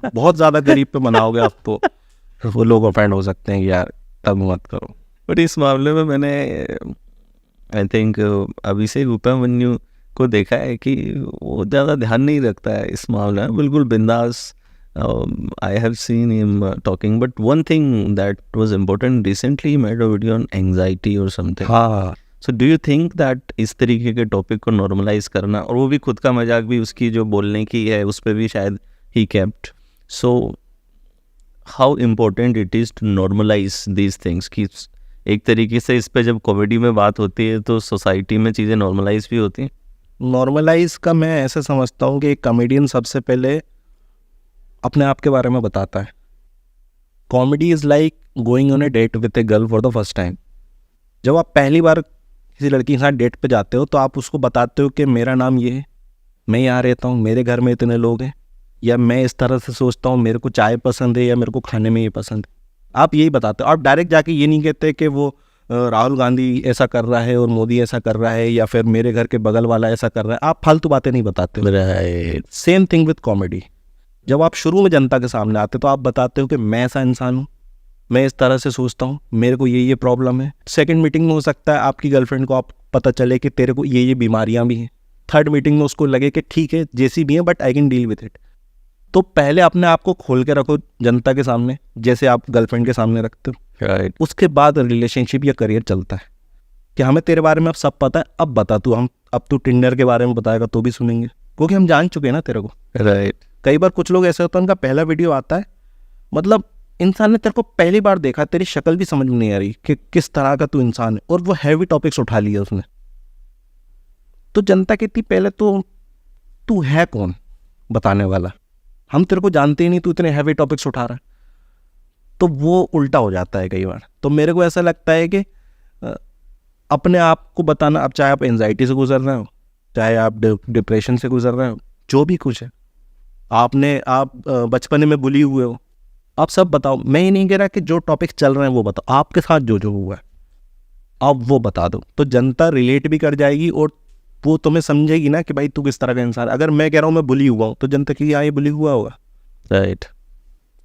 बहुत ज़्यादा गरीब पे बनाओगे आप तो वो लोग ऑफेंड हो सकते हैं कि यार तब मत करो। बट इस मामले में मैंने आई थिंक अभिषेक उपमन्यु को देखा है कि वो ज़्यादा ध्यान नहीं रखता है इस मामले में, बिल्कुल बिंदास। I have seen him talking, but one thing that was important, recently he made a video on anxiety और समथिंग। हाँ, so do you think that इस तरीके के टॉपिक को नॉर्मलाइज करना, और वो भी खुद का मजाक भी उसकी जो बोलने की है उस पर भी शायद ही kept, so how important it is to normalise these things, कि एक तरीके से इस पे जब कॉमेडी में बात होती है तो सोसाइटी में चीज़ें नॉर्मलाइज भी होती हैं? नॉर्मलाइज का मैं ऐसे समझता हूँ कि एक कॉमेडियन सबसे पहले अपने आप के बारे में बताता है. Comedy is like going on a date with a girl for the first time. जब आप पहली बार किसी लड़की के साथ डेट पे जाते हो तो आप उसको बताते हो कि मेरा नाम ये है, मैं यहाँ रहता हूँ, मेरे घर में इतने लोग हैं, या मैं इस तरह से सोचता हूँ, मेरे को चाय पसंद है या मेरे को खाने में ये पसंद है. आप यही बताते हो. आप डायरेक्ट जाके ये नहीं कहते कि वो राहुल गांधी ऐसा कर रहा है और मोदी ऐसा कर रहा है या फिर मेरे घर के बगल वाला ऐसा कर रहा है. आप फालतू बातें नहीं बताते हो. Same thing with comedy. जब आप शुरू में जनता के सामने आते तो आप बताते हो कि मैं ऐसा इंसान हूँ, मैं इस तरह से सोचता हूँ, मेरे को ये प्रॉब्लम है. सेकंड मीटिंग में हो सकता है आपकी गर्लफ्रेंड को आप पता चले कि तेरे को ये बीमारियाँ भी हैं. थर्ड मीटिंग में उसको लगे कि ठीक है जैसी भी है but I can deal with it. तो पहले अपने आप को खोल के रखो जनता के सामने, जैसे आप गर्लफ्रेंड के सामने रखते हो. राइट. उसके बाद रिलेशनशिप या करियर चलता है कि हमें तेरे बारे में अब सब पता है, अब बता तू. हम अब तू टिंडर के बारे में बताएगा तो भी सुनेंगे, क्योंकि हम जान चुके हैं ना तेरे को. राइट. कई बार कुछ लोग ऐसे होते हैं, उनका पहला वीडियो आता है, मतलब इंसान ने तेरे को पहली बार देखा, तेरी शक्ल भी समझ में नहीं आ रही कि किस तरह का तू इंसान है, और वो हैवी टॉपिक्स उठा लिया उसने. तो जनता कहती पहले तो तू है कौन बताने वाला, हम तेरे को जानते ही नहीं, तू इतने हैवी टॉपिक्स उठा रहा है. तो वो उल्टा हो जाता है कई बार. तो मेरे को ऐसा लगता है कि अपने आप को बताना, अब चाहे आप एंजाइटी से गुजर रहे हो, चाहे आप डिप्रेशन से गुजर रहे हो, जो भी कुछ है, आप बचपन में बुली हुए हो, आप सब बताओ. मैं ये नहीं कह रहा कि जो टॉपिक चल रहे हैं वो बताओ, आपके साथ जो जो हुआ है आप वो बता दो. तो जनता रिलेट भी कर जाएगी और वो तुम्हें समझेगी ना कि भाई तू किस तरह का इंसान. अगर मैं कह रहा हूँ मैं बुली हुआ हूँ तो जनता की हाँ ये बुली हुआ होगा. राइट.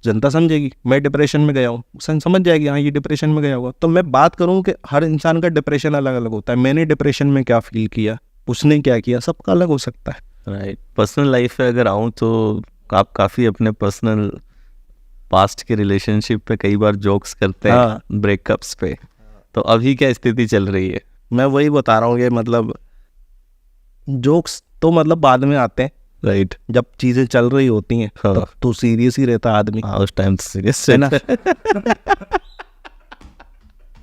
जनता समझेगी. मैं डिप्रेशन में गया हूँ, समझ जाएगी हाँ ये डिप्रेशन में गया होगा. तो मैं बात करूँ कि हर इंसान का डिप्रेशन अलग अलग होता है. मैंने डिप्रेशन में क्या फील किया, उसने क्या किया, सबका अलग हो सकता है. राइट. पर्सनल लाइफ में अगर आऊँ तो आप काफ़ी अपने पर्सनल पास्ट के रिलेशनशिप पे कई बार जोक्स करते हैं. हाँ. ब्रेकअप्स पे. तो अभी क्या स्थिति चल रही है? मैं वही बता रहा हूँ कि मतलब जोक्स तो मतलब बाद में आते हैं. राइट. जब चीज़ें चल रही होती हैं हाँ. तब तो सीरियस ही रहता है आदमी. हाँ, उस टाइम सीरियस है ना.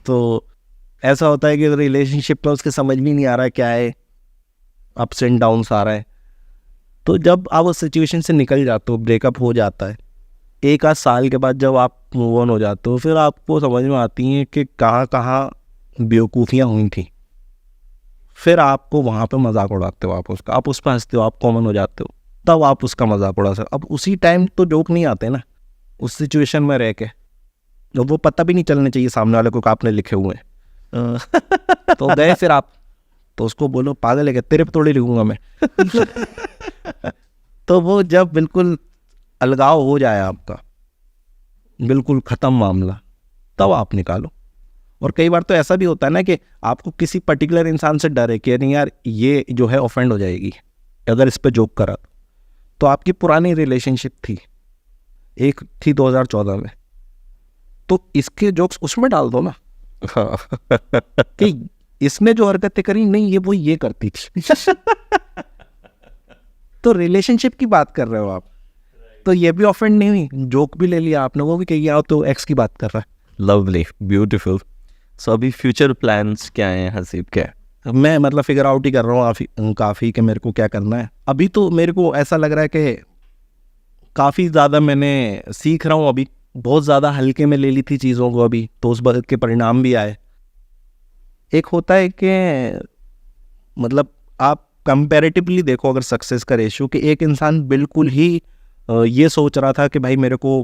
तो ऐसा होता है कि रिलेशनशिप में उसके समझ भी नहीं आ रहा है क्या है, अप्स एंड डाउन्स आ रहा है. तो जब आप उस सिचुएशन से निकल जाते हो, ब्रेकअप हो जाता है, एक आध साल के बाद जब आप मूव ऑन हो जाते हो, फिर आपको समझ में आती हैं कि कहाँ कहाँ बेवकूफ़ियाँ हुई थी. फिर आपको वहाँ पे मजाक उड़ाते हो, आप उस पर हंसते हो, आप कॉमन हो जाते हो, तब आप उसका मजाक उड़ा सकते. अब उसी टाइम तो जोक नहीं आते ना, उस सिचुएशन में रह के. तो वो पता भी नहीं चलना चाहिए सामने वाले को कि आपने लिखे हुए हैं. तो गए फिर आप, तो उसको बोलो पागल है क्या, तेरे पे थोड़ी लिखूंगा मैं. तो वो जब बिल्कुल अलगाव हो जाए आपका, बिल्कुल ख़त्म मामला, तब आप निकालो. और कई बार तो ऐसा भी होता है ना कि आपको किसी पर्टिकुलर इंसान से डर है कि नहीं यार ये जो है ऑफेंड हो जाएगी अगर इस पे जोक करा. तो आपकी पुरानी रिलेशनशिप थी, एक थी 2014 में, तो इसके जोक्स उसमें डाल दो ना. कि इसने जो हरकतें करी नहीं ये वो ये करती थी. तो रिलेशनशिप की बात कर रहे हो आप, तो ये भी ऑफेंड नहीं हुई, जोक भी ले लिया आपने, वो भी कही तो एक्स की बात कर रहा है. Lovely, beautiful. सो अभी फ्यूचर प्लान्स क्या हैं हसीब के? मैं मतलब फिगर आउट ही कर रहा हूँ काफ़ी कि मेरे को क्या करना है. अभी तो मेरे को ऐसा लग रहा है कि काफ़ी ज़्यादा मैंने सीख रहा हूँ. अभी बहुत ज़्यादा हल्के में ले ली थी चीज़ों को अभी, तो उस बात के परिणाम भी आए. एक होता है कि मतलब आप कंपैरेटिवली देखो अगर सक्सेस का रेशियो, कि एक इंसान बिल्कुल ही ये सोच रहा था कि भाई मेरे को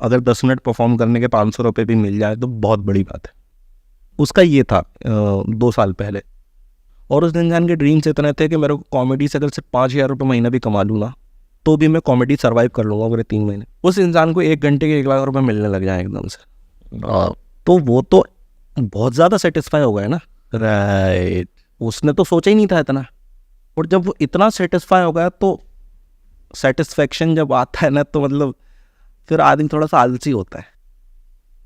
अगर 10 मिनट परफॉर्म करने के 500 रुपये भी मिल जाए तो बहुत बड़ी बात है. उसका ये था 2 साल पहले. और उस इंसान के ड्रीम्स इतने थे कि मेरे को कॉमेडी से अगर सिर्फ 5,000 रुपये महीना भी कमा लूँ ना तो भी मैं कॉमेडी सर्वाइव कर लूँगा पूरे 3 महीने. उस इंसान को 1 घंटे के 1 लाख रुपये मिलने लग जाए एकदम से, तो वो तो बहुत ज़्यादा सेटिस्फाई हो गया ना. राइट. उसने तो सोचा ही नहीं था इतना. और जब वो इतना सेटिस्फाई हो गया तो सेटिस्फेक्शन जब आता है ना तो मतलब फिर आदमी थोड़ा सा आलसी होता है.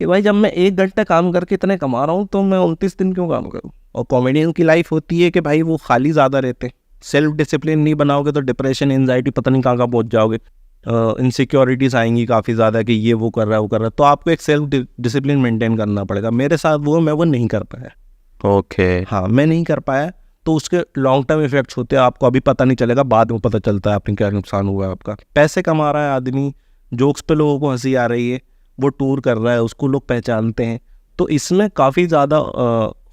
कि भाई जब मैं 1 घंटा काम करके इतने कमा रहा हूँ तो मैं 29 दिन क्यों काम करूँ। और कॉमेडियन की लाइफ होती है कि भाई वो खाली ज़्यादा रहते हैं, सेल्फ डिसिप्लिन नहीं बनाओगे तो डिप्रेशन एंजाइटी पता नहीं कहाँ पहुँच जाओगे, इनसिक्योरिटीज़ आएंगी काफ़ी ज़्यादा कि ये वो कर रहा है वो कर रहा है, तो आपको एक सेल्फ डिसिप्लिन मेंटेन करना पड़ेगा। मेरे साथ वो मैं वो नहीं कर पाया। ओके। हाँ, मैं नहीं कर पाया, तो उसके लॉन्ग टर्म इफेक्ट्स होते हैं, आपको अभी पता नहीं चलेगा, बाद में पता चलता है आपने क्या नुकसान हुआ है आपका। पैसे कमा रहा है आदमी, जोक्स पे लोगों को हंसी आ रही है, वो टूर कर रहा है, उसको लोग पहचानते हैं, तो इसमें काफ़ी ज़्यादा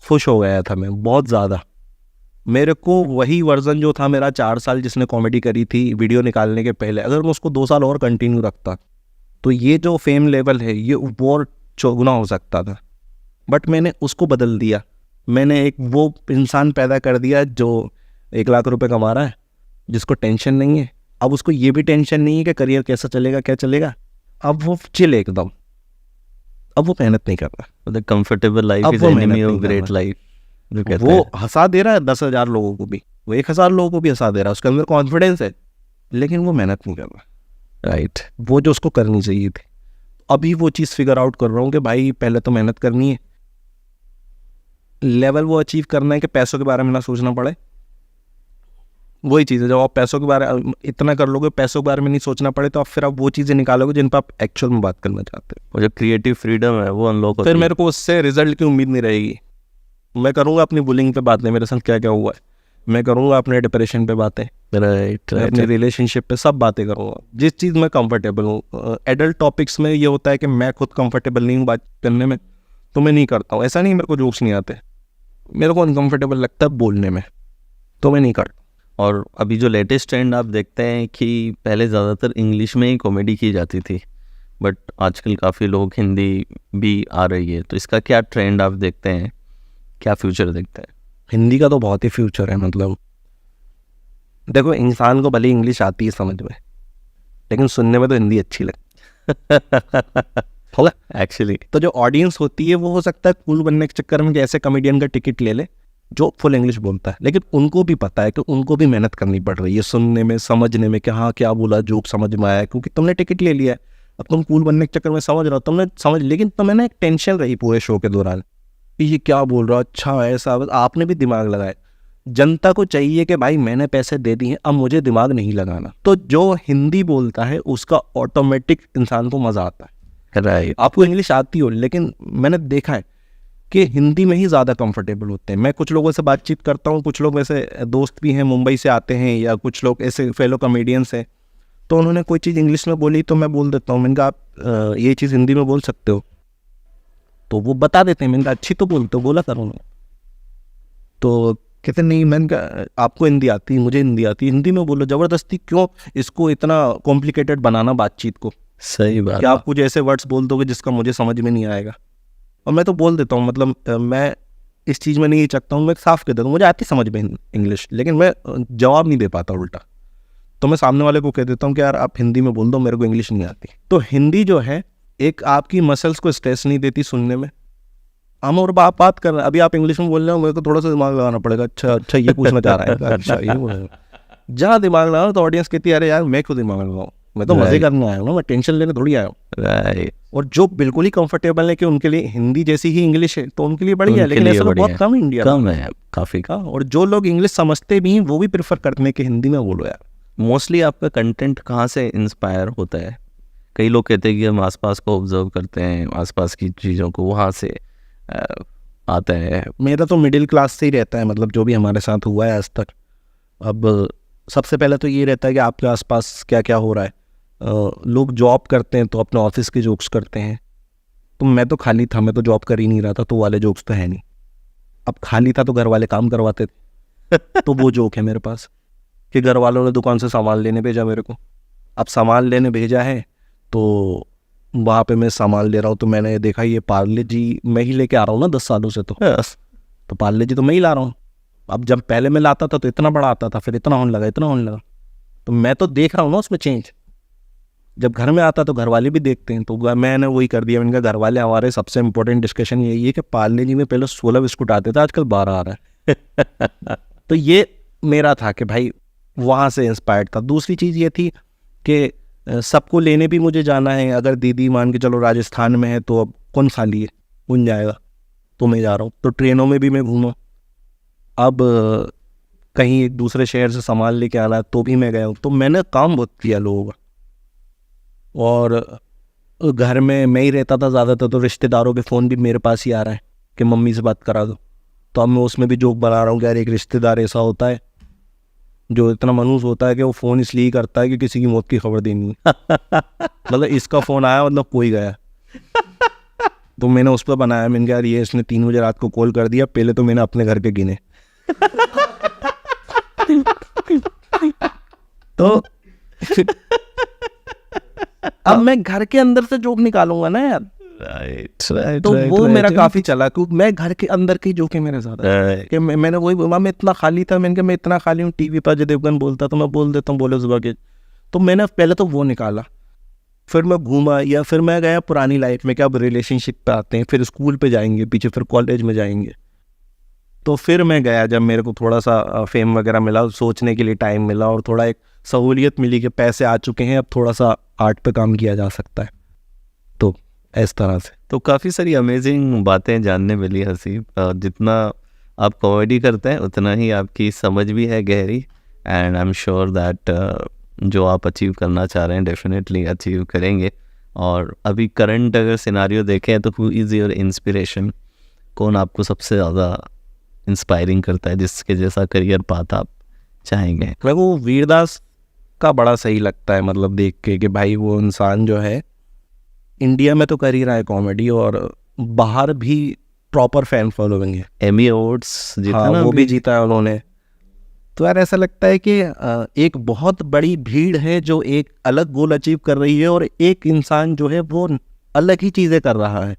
खुश हो गया था मैं, बहुत ज़्यादा। मेरे को वही वर्जन जो था मेरा 4 साल जिसने कॉमेडी करी थी वीडियो निकालने के पहले, अगर मैं उसको 2 साल और कंटिन्यू रखता तो ये जो फेम लेवल है ये और चौगुना हो सकता था। बट मैंने उसको बदल दिया, मैंने एक वो इंसान पैदा कर दिया जो 1 लाख रुपए कमा रहा है, जिसको टेंशन नहीं है। अब उसको ये भी टेंशन नहीं है कि करियर कैसा चलेगा क्या चलेगा, अब वो चिल एकदम, अब वो मेहनत नहीं कर रहा। द कंफर्टेबल लाइफ अब इज वो एनिमी मेहनत ऑफ नहीं कर ग्रेट रहा। लाइफ जो कहते वो हैं। हंसा दे रहा है 10,000 लोगों को भी, वो 1,000 लोगों को भी हंसा दे रहा है, उसके अंदर कॉन्फिडेंस है, लेकिन वो मेहनत नहीं कर रहा राइट। वो जो उसको करनी चाहिए थी। अभी वो चीज़ फिगर आउट कर रहा हूँ कि भाई पहले तो मेहनत करनी है, लेवल वो अचीव करना है कि पैसों के बारे में ना सोचना पड़े। वही चीज़ है, जब आप पैसों के बारे इतना कर लोगे, पैसों के बारे में नहीं सोचना पड़े, तो आप फिर आप वो चीज़ें निकालोगे जिन पर आप एक्चुअल में बात करना चाहते हो। और जो क्रिएटिव फ्रीडम है वो अनलॉक होती फिर है। मेरे को उससे रिजल्ट की उम्मीद नहीं रहेगी। मैं करूँगा अपनी बुलिंग पे बातें, मेरे साथ क्या क्या हुआ है, मैं करूँगा अपने डिप्रेशन पे बातें, राइट मैं अपनी राइट। रिलेशनशिप पे सब बातें करूँगा, जिस चीज़ में कंफर्टेबल हूँ। एडल्ट टॉपिक्स में ये होता है कि मैं खुद कंफर्टेबल नहीं हूँ बात करने में, तो मैं नहीं करता हूँ। ऐसा नहीं मेरे को जोक्स नहीं आते, मेरे को अनकंफर्टेबल लगता है बोलने में, तो मैं नहीं करता। और अभी जो लेटेस्ट ट्रेंड आप देखते हैं कि पहले ज़्यादातर इंग्लिश में ही कॉमेडी की जाती थी, बट आजकल काफ़ी लोग हिंदी भी आ रही है, तो इसका क्या ट्रेंड आप देखते हैं, क्या फ्यूचर देखते हैं? हिंदी का तो बहुत ही फ्यूचर है। मतलब देखो, इंसान को भले इंग्लिश आती है समझ में, लेकिन सुनने में तो हिंदी अच्छी लगती होगा एक्चुअली तो जो ऑडियंस होती है वो हो सकता है कूल बनने के चक्कर में कि ऐसे कॉमेडियन का टिकट ले ले जो फुल इंग्लिश बोलता है, लेकिन उनको भी पता है कि उनको भी मेहनत करनी पड़ रही है सुनने में, समझने में कि हाँ क्या बोला, जोक समझ में आया, क्योंकि तुमने टिकट ले लिया है। अब तुम कूल बनने के चक्कर में समझ रहे हो, तुमने समझ, लेकिन तुम्हें ना एक टेंशन रही पूरे शो के दौरान कि ये क्या बोल रहा, अच्छा ऐसा, आपने भी दिमाग लगाया। जनता को चाहिए कि भाई मैंने पैसे दे दिए, अब मुझे दिमाग नहीं लगाना। तो जो हिंदी बोलता है उसका ऑटोमेटिक इंसान को मज़ा आता है। राइट। आपको इंग्लिश आती हो, लेकिन मैंने देखा है कि हिंदी में ही ज़्यादा कंफर्टेबल होते हैं। मैं कुछ लोगों से बातचीत करता हूँ, कुछ लोग वैसे दोस्त भी हैं मुंबई से आते हैं, या कुछ लोग ऐसे फेलो कॉमेडियंस हैं, तो उन्होंने कोई चीज़ इंग्लिश में बोली तो मैं बोल देता हूँ, मैंने कहा आप ये चीज़ हिंदी में बोल सकते हो, तो वो बता देते हैं। मैंने कहा अच्छी तो बोलते हो, बोला करो ना, तो कहते नहीं। मैंने कहा आपको हिंदी आती है, मुझे हिंदी आती है, हिंदी में बोलो, ज़बरदस्ती क्यों इसको इतना कॉम्प्लिकेटेड बनाना बातचीत को, सही बात। कि आप कुछ ऐसे वर्ड्स बोल दोगे जिसका मुझे समझ में नहीं आएगा। और मैं तो बोल देता हूँ, मतलब मैं इस चीज़ में नहीं चकता हूँ, मैं साफ कह देता हूँ मुझे आती समझ में इंग्लिश, लेकिन मैं जवाब नहीं दे पाता उल्टा, तो मैं सामने वाले को कह देता हूँ कि यार आप हिंदी में बोल दो, मेरे को इंग्लिश नहीं आती। तो हिंदी जो है एक आपकी मसल्स को स्ट्रेस नहीं देती सुनने में। हम और बात कर रहे हैं, अभी आप इंग्लिश में बोल रहे हो, मेरे को थोड़ा सा दिमाग लगाना पड़ेगा, अच्छा ये पूछना चाह रहा है, अच्छा ये बोल रहे हो। जहाँ दिमाग लगाओ तो ऑडियंस कहती है अरे यार मैं क्यों दिमाग लगाऊँ, मैं तो मजे करने आया हूँ ना, मैं टेंशन लेने थोड़ी आया हूँ। राइट। और जो बिल्कुल ही कंफर्टेबल है कि उनके लिए हिंदी जैसी ही इंग्लिश है, तो उनके लिए बढ़िया है, लेकिन ऐसा तो बहुत कम इंडिया कम है काफ़ी। का। और जो लोग इंग्लिश समझते भी हैं वो भी प्रेफर करते हैं कि हिंदी में बोलो यार। मोस्टली आपका कंटेंट कहाँ से इंस्पायर होता है? कई लोग कहते हैं कि हम आसपास को ऑब्जर्व करते हैं, आसपास की चीज़ों को, वहाँ से आता है। मेरा तो मिडिल क्लास से ही रहता है, मतलब जो भी हमारे साथ हुआ है आज तक। अब सबसे पहले तो ये रहता है कि आपके आसपास क्या क्या हो रहा है। लोग जॉब करते हैं तो अपने ऑफिस के जोक्स करते हैं, तो मैं तो खाली था, मैं तो जॉब कर ही नहीं रहा था, तो वाले जोक्स तो है नहीं। अब खाली था तो घर वाले काम करवाते थे तो वो जोक है मेरे पास कि घर वालों ने दुकान से सामान लेने भेजा मेरे को। अब सामान लेने भेजा है तो वहाँ पे मैं सामान ले रहा हूँ, तो मैंने देखा ये पार्ले जी मैं ही लेके आ रहा हूँ ना 10 सालों से, तो पार्ले जी तो मैं ही ला रहा हूँ। अब जब पहले मैं लाता था तो इतना बड़ा आता था, फिर इतना होने लगा, इतना होने लगा, तो मैं तो देख रहा हूँ ना उसमें चेंज। जब घर में आता तो घर वाले भी देखते हैं, तो मैंने वही कर दिया। मैंने कहा घर वाले हमारे सबसे इंपॉर्टेंट डिस्कशन यही है कि पार्ले जी में पहले 16 बिस्कुट आते थे, आजकल 12 आ रहा है तो ये मेरा था कि भाई वहाँ से इंस्पायर्ड था। दूसरी चीज़ ये थी कि सबको लेने भी मुझे जाना है। अगर दीदी मान के चलो राजस्थान में है तो अब कौन खाली है, कौन जाएगा, तो मैं जा रहा हूँ। तो ट्रेनों में भी मैं घूमा। अब कहीं एक दूसरे शहर से सामान लेके आना है तो भी मैं गया हूँ। तो मैंने काम बहुत किया लोगों का। और घर में मैं ही रहता था ज़्यादातर, तो रिश्तेदारों के फ़ोन भी मेरे पास ही आ रहा है कि मम्मी से बात करा दो। तो अब मैं उसमें भी जोक बना रहा हूँ कि यार एक रिश्तेदार ऐसा होता है जो इतना मनहूस होता है कि वो फ़ोन इसलिए करता है कि किसी की मौत की खबर देनी है। मतलब इसका फ़ोन आया मतलब कोई गया। तो मैंने उस पर बनाया, मैंने कहा यार ये इसने 3 बजे रात को कॉल कर दिया, पहले तो मैंने अपने घर के गिने। तो अब मैं घर के अंदर से जोक निकालूंगा ना यार। राइट तो वो मेरा काफी चला, क्योंकि मैं घर के अंदर के जोक है मेरे साथ कि मैंने वही बोला, मैं इतना खाली था, मैंने कहा मैं इतना खाली हूँ, टीवी पर अजय देवगन बोलता तो मैं बोल देता हूँ बोले सुबह के। तो मैंने पहले तो वो निकाला, फिर मैं घूमा, या फिर मैं गया पुरानी लाइफ में, क्या अब रिलेशनशिप पे आते हैं, फिर स्कूल पे जाएंगे पीछे, फिर कॉलेज में जाएंगे। तो फिर मैं गया जब मेरे को थोड़ा सा फेम वगैरह मिला, सोचने के लिए टाइम मिला, और थोड़ा एक सहूलियत मिली कि पैसे आ चुके हैं, अब थोड़ा सा आर्ट पे काम किया जा सकता है। तो इस तरह से तो काफ़ी सारी अमेजिंग बातें जानने मिली हसीब। जितना आप कॉमेडी करते हैं उतना ही आपकी समझ भी है गहरी, and I am sure that जो आप अचीव करना चाह रहे हैं डेफिनेटली अचीव करेंगे। और अभी करंट अगर सिनारियो देखें तो हु इज़ योर इंस्पिरेशन? कौन आपको सबसे ज़्यादा इंस्पायरिंग करता है, जिसके जैसा करियर पाथ आप चाहेंगे? मेरे को वीरदास का बड़ा सही लगता है, मतलब देख के कि भाई वो इंसान जो है इंडिया में तो कर ही रहा है कॉमेडी, और बाहर भी प्रॉपर फैन फॉलोइंग है। एमी अवार्ड्स जीता हाँ, ना वो अभी? भी जीता है उन्होंने। तो यार ऐसा लगता है कि एक बहुत बड़ी भीड़ है जो एक अलग गोल अचीव कर रही है, और एक इंसान जो है वो अलग ही चीज़ें कर रहा है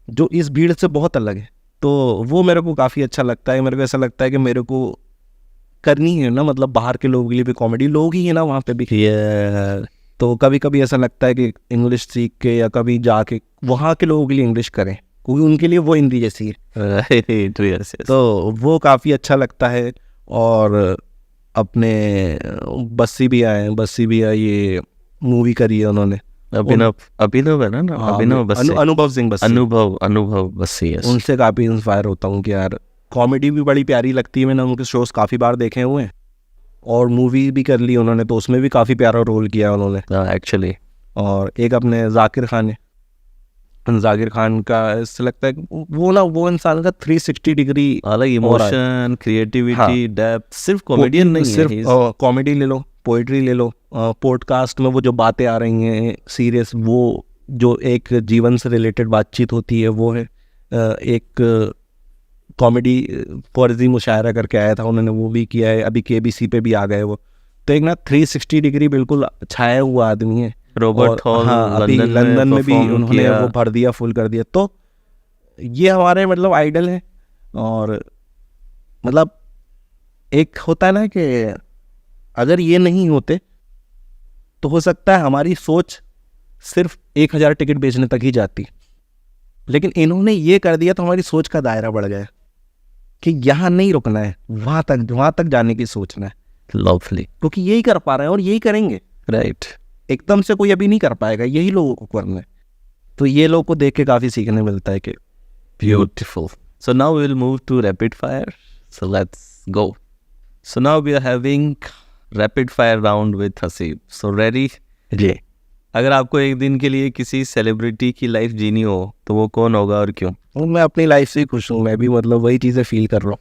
जो इस भीड़ से बहुत अलग है। तो वो मेरे को काफ़ी अच्छा लगता है। मेरे को ऐसा लगता है कि मेरे को करनी है ना, मतलब बाहर के लोगों के लिए भी कॉमेडी, लोग ही है ना वहाँ पे भी। तो कभी कभी ऐसा लगता है कि इंग्लिश सीख के या कभी जाके वहाँ के लोगों के लिए इंग्लिश करें, क्योंकि उनके लिए वो हिंदी जैसी है। Right, yes yes. तो वो काफ़ी अच्छा लगता है। और अपने बस्सी भी आए हैं, बस्सी भी आए, ये मूवी करी है उन्होंने, अभिनव है ना? हाँ, अभिनव बस्सी, अनुभव सिंह बस्सी। अनुभव बस्सी, यस। उनसे काफ़ी इंस्पायर होता हूँ कि यार कॉमेडी भी बड़ी प्यारी लगती है। मैंने उनके शोज़ काफ़ी बार देखे हुए हैं, और मूवी भी कर ली उन्होंने, तो उसमें भी काफ़ी प्यारा रोल किया उन्होंने एक्चुअली। और एक अपने जाकिर खान है, जाकिर खान का ऐसा लगता है वो ना, वो इंसान का 360 डिग्री अलग इमोशन, क्रिएटिविटी, हाँ। डेप्थ। सिर्फ कॉमेडियन नहीं है, सिर्फ कॉमेडी ले लो, पोइट्री ले लो, पॉडकास्ट में वो जो बातें आ रही हैं सीरियस, वो जो एक जीवन से रिलेटेड बातचीत होती है वो है। एक कॉमेडी फर्जी मुशायरा करके आया था उन्होंने, वो भी किया है, अभी KBC पे भी आ गए वो। तो एक ना 360 डिग्री बिल्कुल छाया हुआ आदमी है। रॉबर्ट हॉल, हाँ, अभी लंदन में भी उन्होंने वो भर दिया, फुल कर दिया। तो ये हमारे मतलब आइडल हैं। और मतलब एक होता है ना कि अगर ये नहीं होते तो हो सकता है हमारी सोच सिर्फ 1000 टिकट बेचने तक ही जाती, लेकिन इन्होंने ये कर दिया तो हमारी सोच का दायरा बढ़ गया कि यहाँ नहीं रुकना है, वहाँ तक जाने की सोचना है। लवली। क्योंकि यही कर पा रहे हैं और यही करेंगे। राइट। एकदम से कोई अभी नहीं कर पाएगा, यही लोगों को करना है। तो ये लोगों को देख के काफ़ी सीखने मिलता है कि beautiful. So now we will move to rapid fire. So let's go. So now we are having rapid fire round with Haseeb. So ready? जी, अगर आपको एक दिन के लिए किसी सेलिब्रिटी की लाइफ जीनी हो तो वो कौन होगा और क्यों? मैं अपनी लाइफ से ही खुश हूँ, मैं भी मतलब वही चीज़ें फील कर रहा हूँ।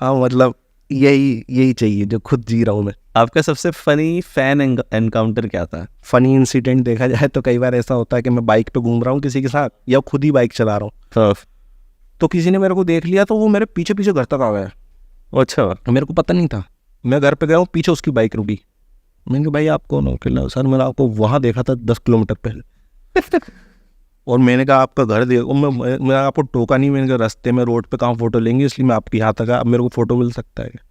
हाँ, मतलब यही चाहिए जो खुद जी रहा हूँ मैं। आपका सबसे फनी फैन एनकाउंटर क्या था? फनी इंसिडेंट देखा जाए तो कई बार ऐसा होता है कि मैं बाइक पे घूम रहा हूँ किसी के साथ, या खुद ही बाइक चला रहा हूँ, तो किसी ने मेरे को देख लिया, तो वो मेरे पीछे पीछे घर तक आ गया। अच्छा। मेरे को पता नहीं था, मैं घर पे गया हूँ, पीछे उसकी बाइक रुकी। मैंने कहा भाई आप कौन हो? कहना सर मैंने आपको वहाँ देखा था 10 किलोमीटर पहले। और मैंने कहा आपका घर देखो, मैं आपको टोका नहीं, मैंने कहा रास्ते में रोड पे कहाँ फ़ोटो लेंगे, इसलिए मैं आपके यहाँ तक, अब मेरे को फ़ोटो मिल सकता है।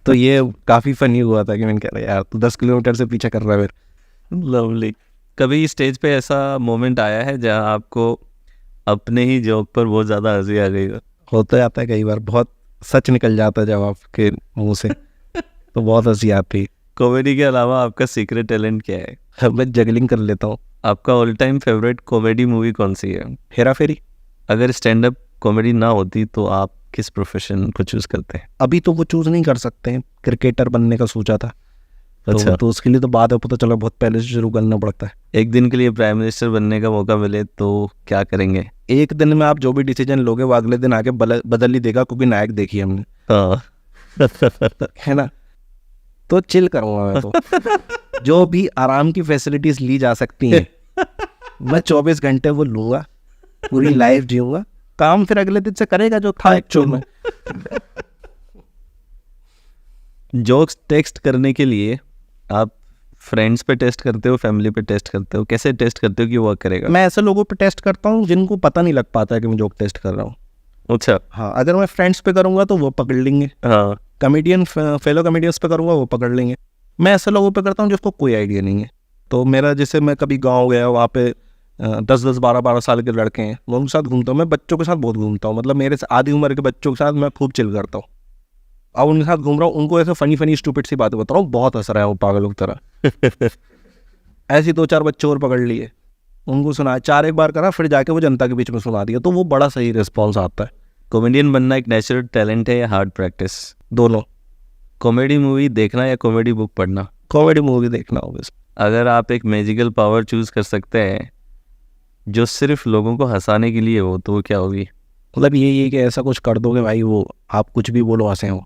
तो ये काफ़ी फनी हुआ था कि मैंने कहा यार तू 10 किलोमीटर से पीछे कर रहा है मेरे। लवली। कभी स्टेज पे ऐसा मोमेंट आया है जहाँ आपको अपने ही जोक पर बहुत ज़्यादा हंसी आ गई? होता जाता है कई बार, बहुत सच निकल जाता है जब आपके मुँह से, तो बहुत हंसी आती है। कॉमेडी के अलावा आपका सीक्रेट टैलेंट क्या है? मैं जगलिंग कर लेता हूँ। आपका all time favourite comedy movie कौन सी है? हेरा फेरी। अगर स्टैंड अप कॉमेडी ना होती तो आप किस प्रोफेशन को चूज करते हैं? अभी तो वो चूज नहीं कर सकते हैं, क्रिकेटर बनने का सोचा था। अच्छा। तो उसके लिए तो बाद में पता चला बहुत पहले से शुरू करना पड़ता है। एक दिन के लिए प्राइम मिनिस्टर बनने का मौका मिले तो क्या करेंगे? एक दिन में आप जो भी डिसीजन लोगे वो अगले दिन आके बदल ही देगा, क्योंकि नायक देखी है हमने, हाँ। है ना। तो चिल करूँगा मैं तो जो भी आराम की फैसिलिटीज ली जा सकती हैं मैं 24 घंटे वो लूँगा, पूरी लाइफ जीऊँगा। काम फिर अगले दिन से करेगा जो था एक्चुअल में। जोक्स टेक्स्ट करने के लिए आप फ्रेंड्स पे टेस्ट करते हो, फैमिली पे टेस्ट करते हो? कैसे टेस्ट करते हो कि वर्क करेगा? मैं ऐसे लोगों पे टेस्ट करता हूँ जिनको पता नहीं लग पाता है कि मैं जोक टेस्ट कर रहा हूँ। अच्छा। हाँ, अगर मैं फ्रेंड्स पे करूँगा तो वो पकड़ लेंगे, हाँ। कॉमेडियन फेलो कॉमेडियंस पे करूँगा वो पकड़ लेंगे। मैं ऐसे लोगों पे करता हूँ जिसको कोई आइडिया नहीं है। तो मेरा जैसे मैं कभी गाँव गया, वहाँ पे 10-10, 12-12 साल के लड़के हैं, मैं उनके साथ घूमता हूँ। मैं बच्चों के साथ बहुत घूमता हूँ, मतलब मेरे से आधी उम्र के बच्चों के साथ मैं खूब चिल करता हूँ। अब उनके साथ घूम रहा हूँ, उनको ऐसे फनी स्टूपिड सी बातें बता रहा हूँ, बहुत हंस रहा है वो पागलों की तरह। ऐसे 2-4 बच्चे और पकड़ लिए, उनको सुना 4 एक बार करा, फिर जाके वो जनता के बीच में सुना दिया, तो वो बड़ा सही रिस्पॉन्स आता है। कॉमेडियन बनना एक नेचुरल टैलेंट है या हार्ड प्रैक्टिस? दोनों। कॉमेडी मूवी देखना या कॉमेडी बुक पढ़ना? कॉमेडी मूवी देखना होगा। अगर आप एक मैजिकल पावर चूज कर सकते हैं जो सिर्फ लोगों को हंसाने के लिए हो तो वो क्या होगी? मतलब ये कि ऐसा कुछ कर दोगे भाई, वो आप कुछ भी बोलो हंसे हो।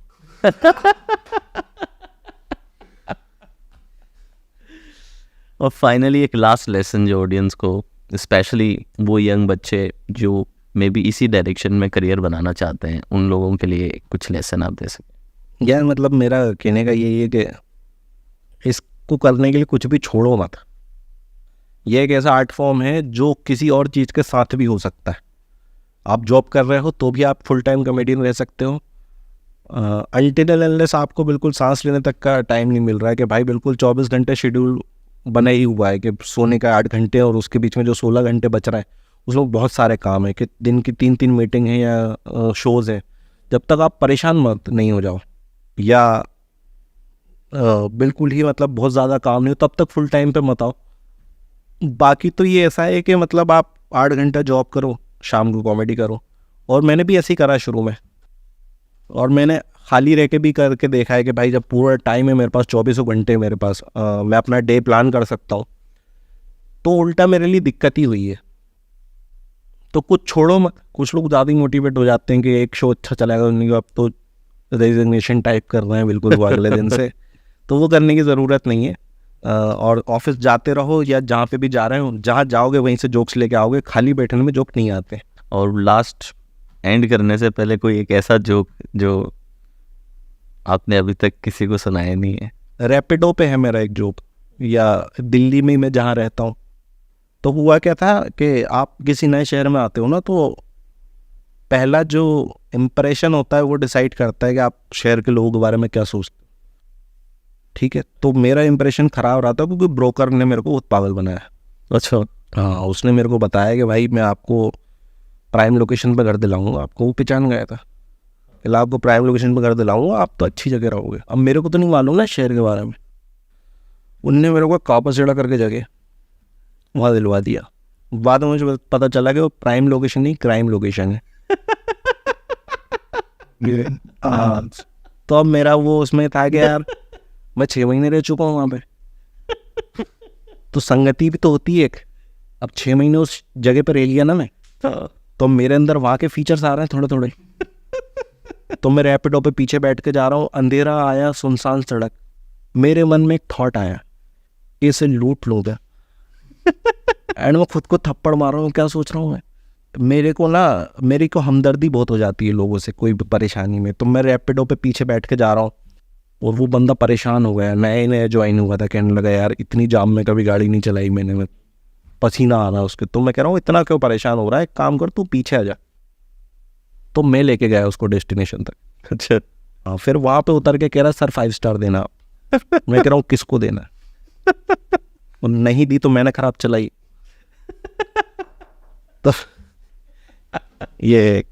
और फाइनली एक लास्ट लेसन जो ऑडियंस को, स्पेशली वो यंग बच्चे जो मे बी इसी डायरेक्शन में करियर बनाना चाहते हैं, उन लोगों के लिए कुछ लेसन आप दे सकें? यार मतलब मेरा कहने का यही है कि इसको करने के लिए कुछ भी छोड़ो मत। ये एक ऐसा आर्ट फॉर्म है जो किसी और चीज़ के साथ भी हो सकता है। आप जॉब कर रहे हो तो भी आप फुल टाइम कॉमेडियन रह सकते हो। अनटिल अनलेस आपको बिल्कुल सांस लेने तक का टाइम नहीं मिल रहा है कि भाई बिल्कुल 24 घंटे शेड्यूल बना ही हुआ है कि सोने का 8 घंटे और उसके बीच में जो 16 घंटे बच रहा है उसमें बहुत सारे काम है कि दिन की 3-3 मीटिंग है या शोज़ है। जब तक आप परेशान मत नहीं हो जाओ या बिल्कुल ही मतलब बहुत ज़्यादा काम नहीं हो, तब तक फुल टाइम पे मत आओ। बाकी तो ये ऐसा है कि मतलब आप 8 घंटा जॉब करो, शाम को कॉमेडी करो। और मैंने भी ऐसे ही करा शुरू में, और मैंने खाली रह के भी करके देखा है कि भाई जब पूरा टाइम है मेरे पास, 24 घंटे मेरे पास, मैं अपना डे प्लान कर सकता हूँ, तो उल्टा मेरे लिए दिक्कत ही हुई है। तो कुछ छोड़ो मत। कुछ लोग ज़्यादा ही मोटिवेट हो जाते हैं कि एक शो अच्छा चलेगा, उन्हीं को अब तो रेजिग्नेशन टाइप कर रहे हैं बिल्कुल वो अगले दिन से, तो वो करने की ज़रूरत नहीं है। और ऑफिस जाते रहो या जहाँ पे भी जा रहे हो, जहाँ जाओगे वहीं से जोक्स लेके आओगे, खाली बैठने में जोक नहीं आते। और लास्ट एंड करने से पहले कोई एक ऐसा जोक जो आपने अभी तक किसी को सुनाया नहीं है? रैपिडो पे है मेरा एक जोक, या दिल्ली में मैं जहाँ रहता हूँ। तो हुआ क्या था कि आप किसी नए शहर में आते हो ना, तो पहला जो इम्प्रेशन होता है वो डिसाइड करता है कि आप शहर के लोगों के बारे में क्या सोचते हो। ठीक है, तो मेरा इंप्रेशन ख़राब रहा था क्योंकि ब्रोकर ने मेरे को बहुत पागल बनाया। अच्छा। हाँ, उसने मेरे को बताया कि भाई मैं आपको प्राइम लोकेशन पर घर दिलाऊंगा। आपको वो पहचान गया था कि आपको प्राइम लोकेशन पर घर दिलाऊंगा, आप तो अच्छी जगह रहोगे। अब मेरे को तो नहीं मालूम ना शहर के बारे में, उनने मेरे को कापासेड़ा करके जगह वहाँ दिलवा दिया। बाद में मुझे पता चला कि वो प्राइम लोकेशन नहीं, क्राइम लोकेशन है। हाँ, तो अब मेरा वो उसमें था कि यार मैं 6 महीने रह चुका हूँ वहाँ पे, तो संगति भी तो होती है एक। अब 6 महीने उस जगह पर रह लिया ना मैं, तो मेरे अंदर वहाँ के फीचर्स आ रहे हैं थोड़े थोड़े। तो मैं रैपिडो पे पीछे बैठ के जा रहा हूँ, अंधेरा आया, सुनसान सड़क, मेरे मन में एक थॉट आया कि इसे लूट लूँगा। एंड मैं खुद को थप्पड़ मार रहा हूँ, क्या सोच रहा हूँ मैं, मेरे को हमदर्दी बहुत हो जाती है लोगों से कोई भी परेशानी में। तो मैं रैपिडो पे पीछे बैठ के जा रहा हूँ और वो बंदा परेशान हो गया, नए नए ज्वाइन हुआ था, कहने लगा यार इतनी जाम में कभी गाड़ी नहीं चलाई मैंने, मैं पसीना आ रहा है उसके। तो मैं कह रहा हूँ इतना क्यों परेशान हो रहा है, एक काम कर तू पीछे आ जा। तो मैं लेके गया उसको डेस्टिनेशन तक। अच्छा। हाँ, फिर वहाँ पे उतर के कह रहा सर 5 स्टार देना आप। मैं कह रहा हूँ किसको देना है, और नहीं दी तो मैंने खराब चलाई। तो ये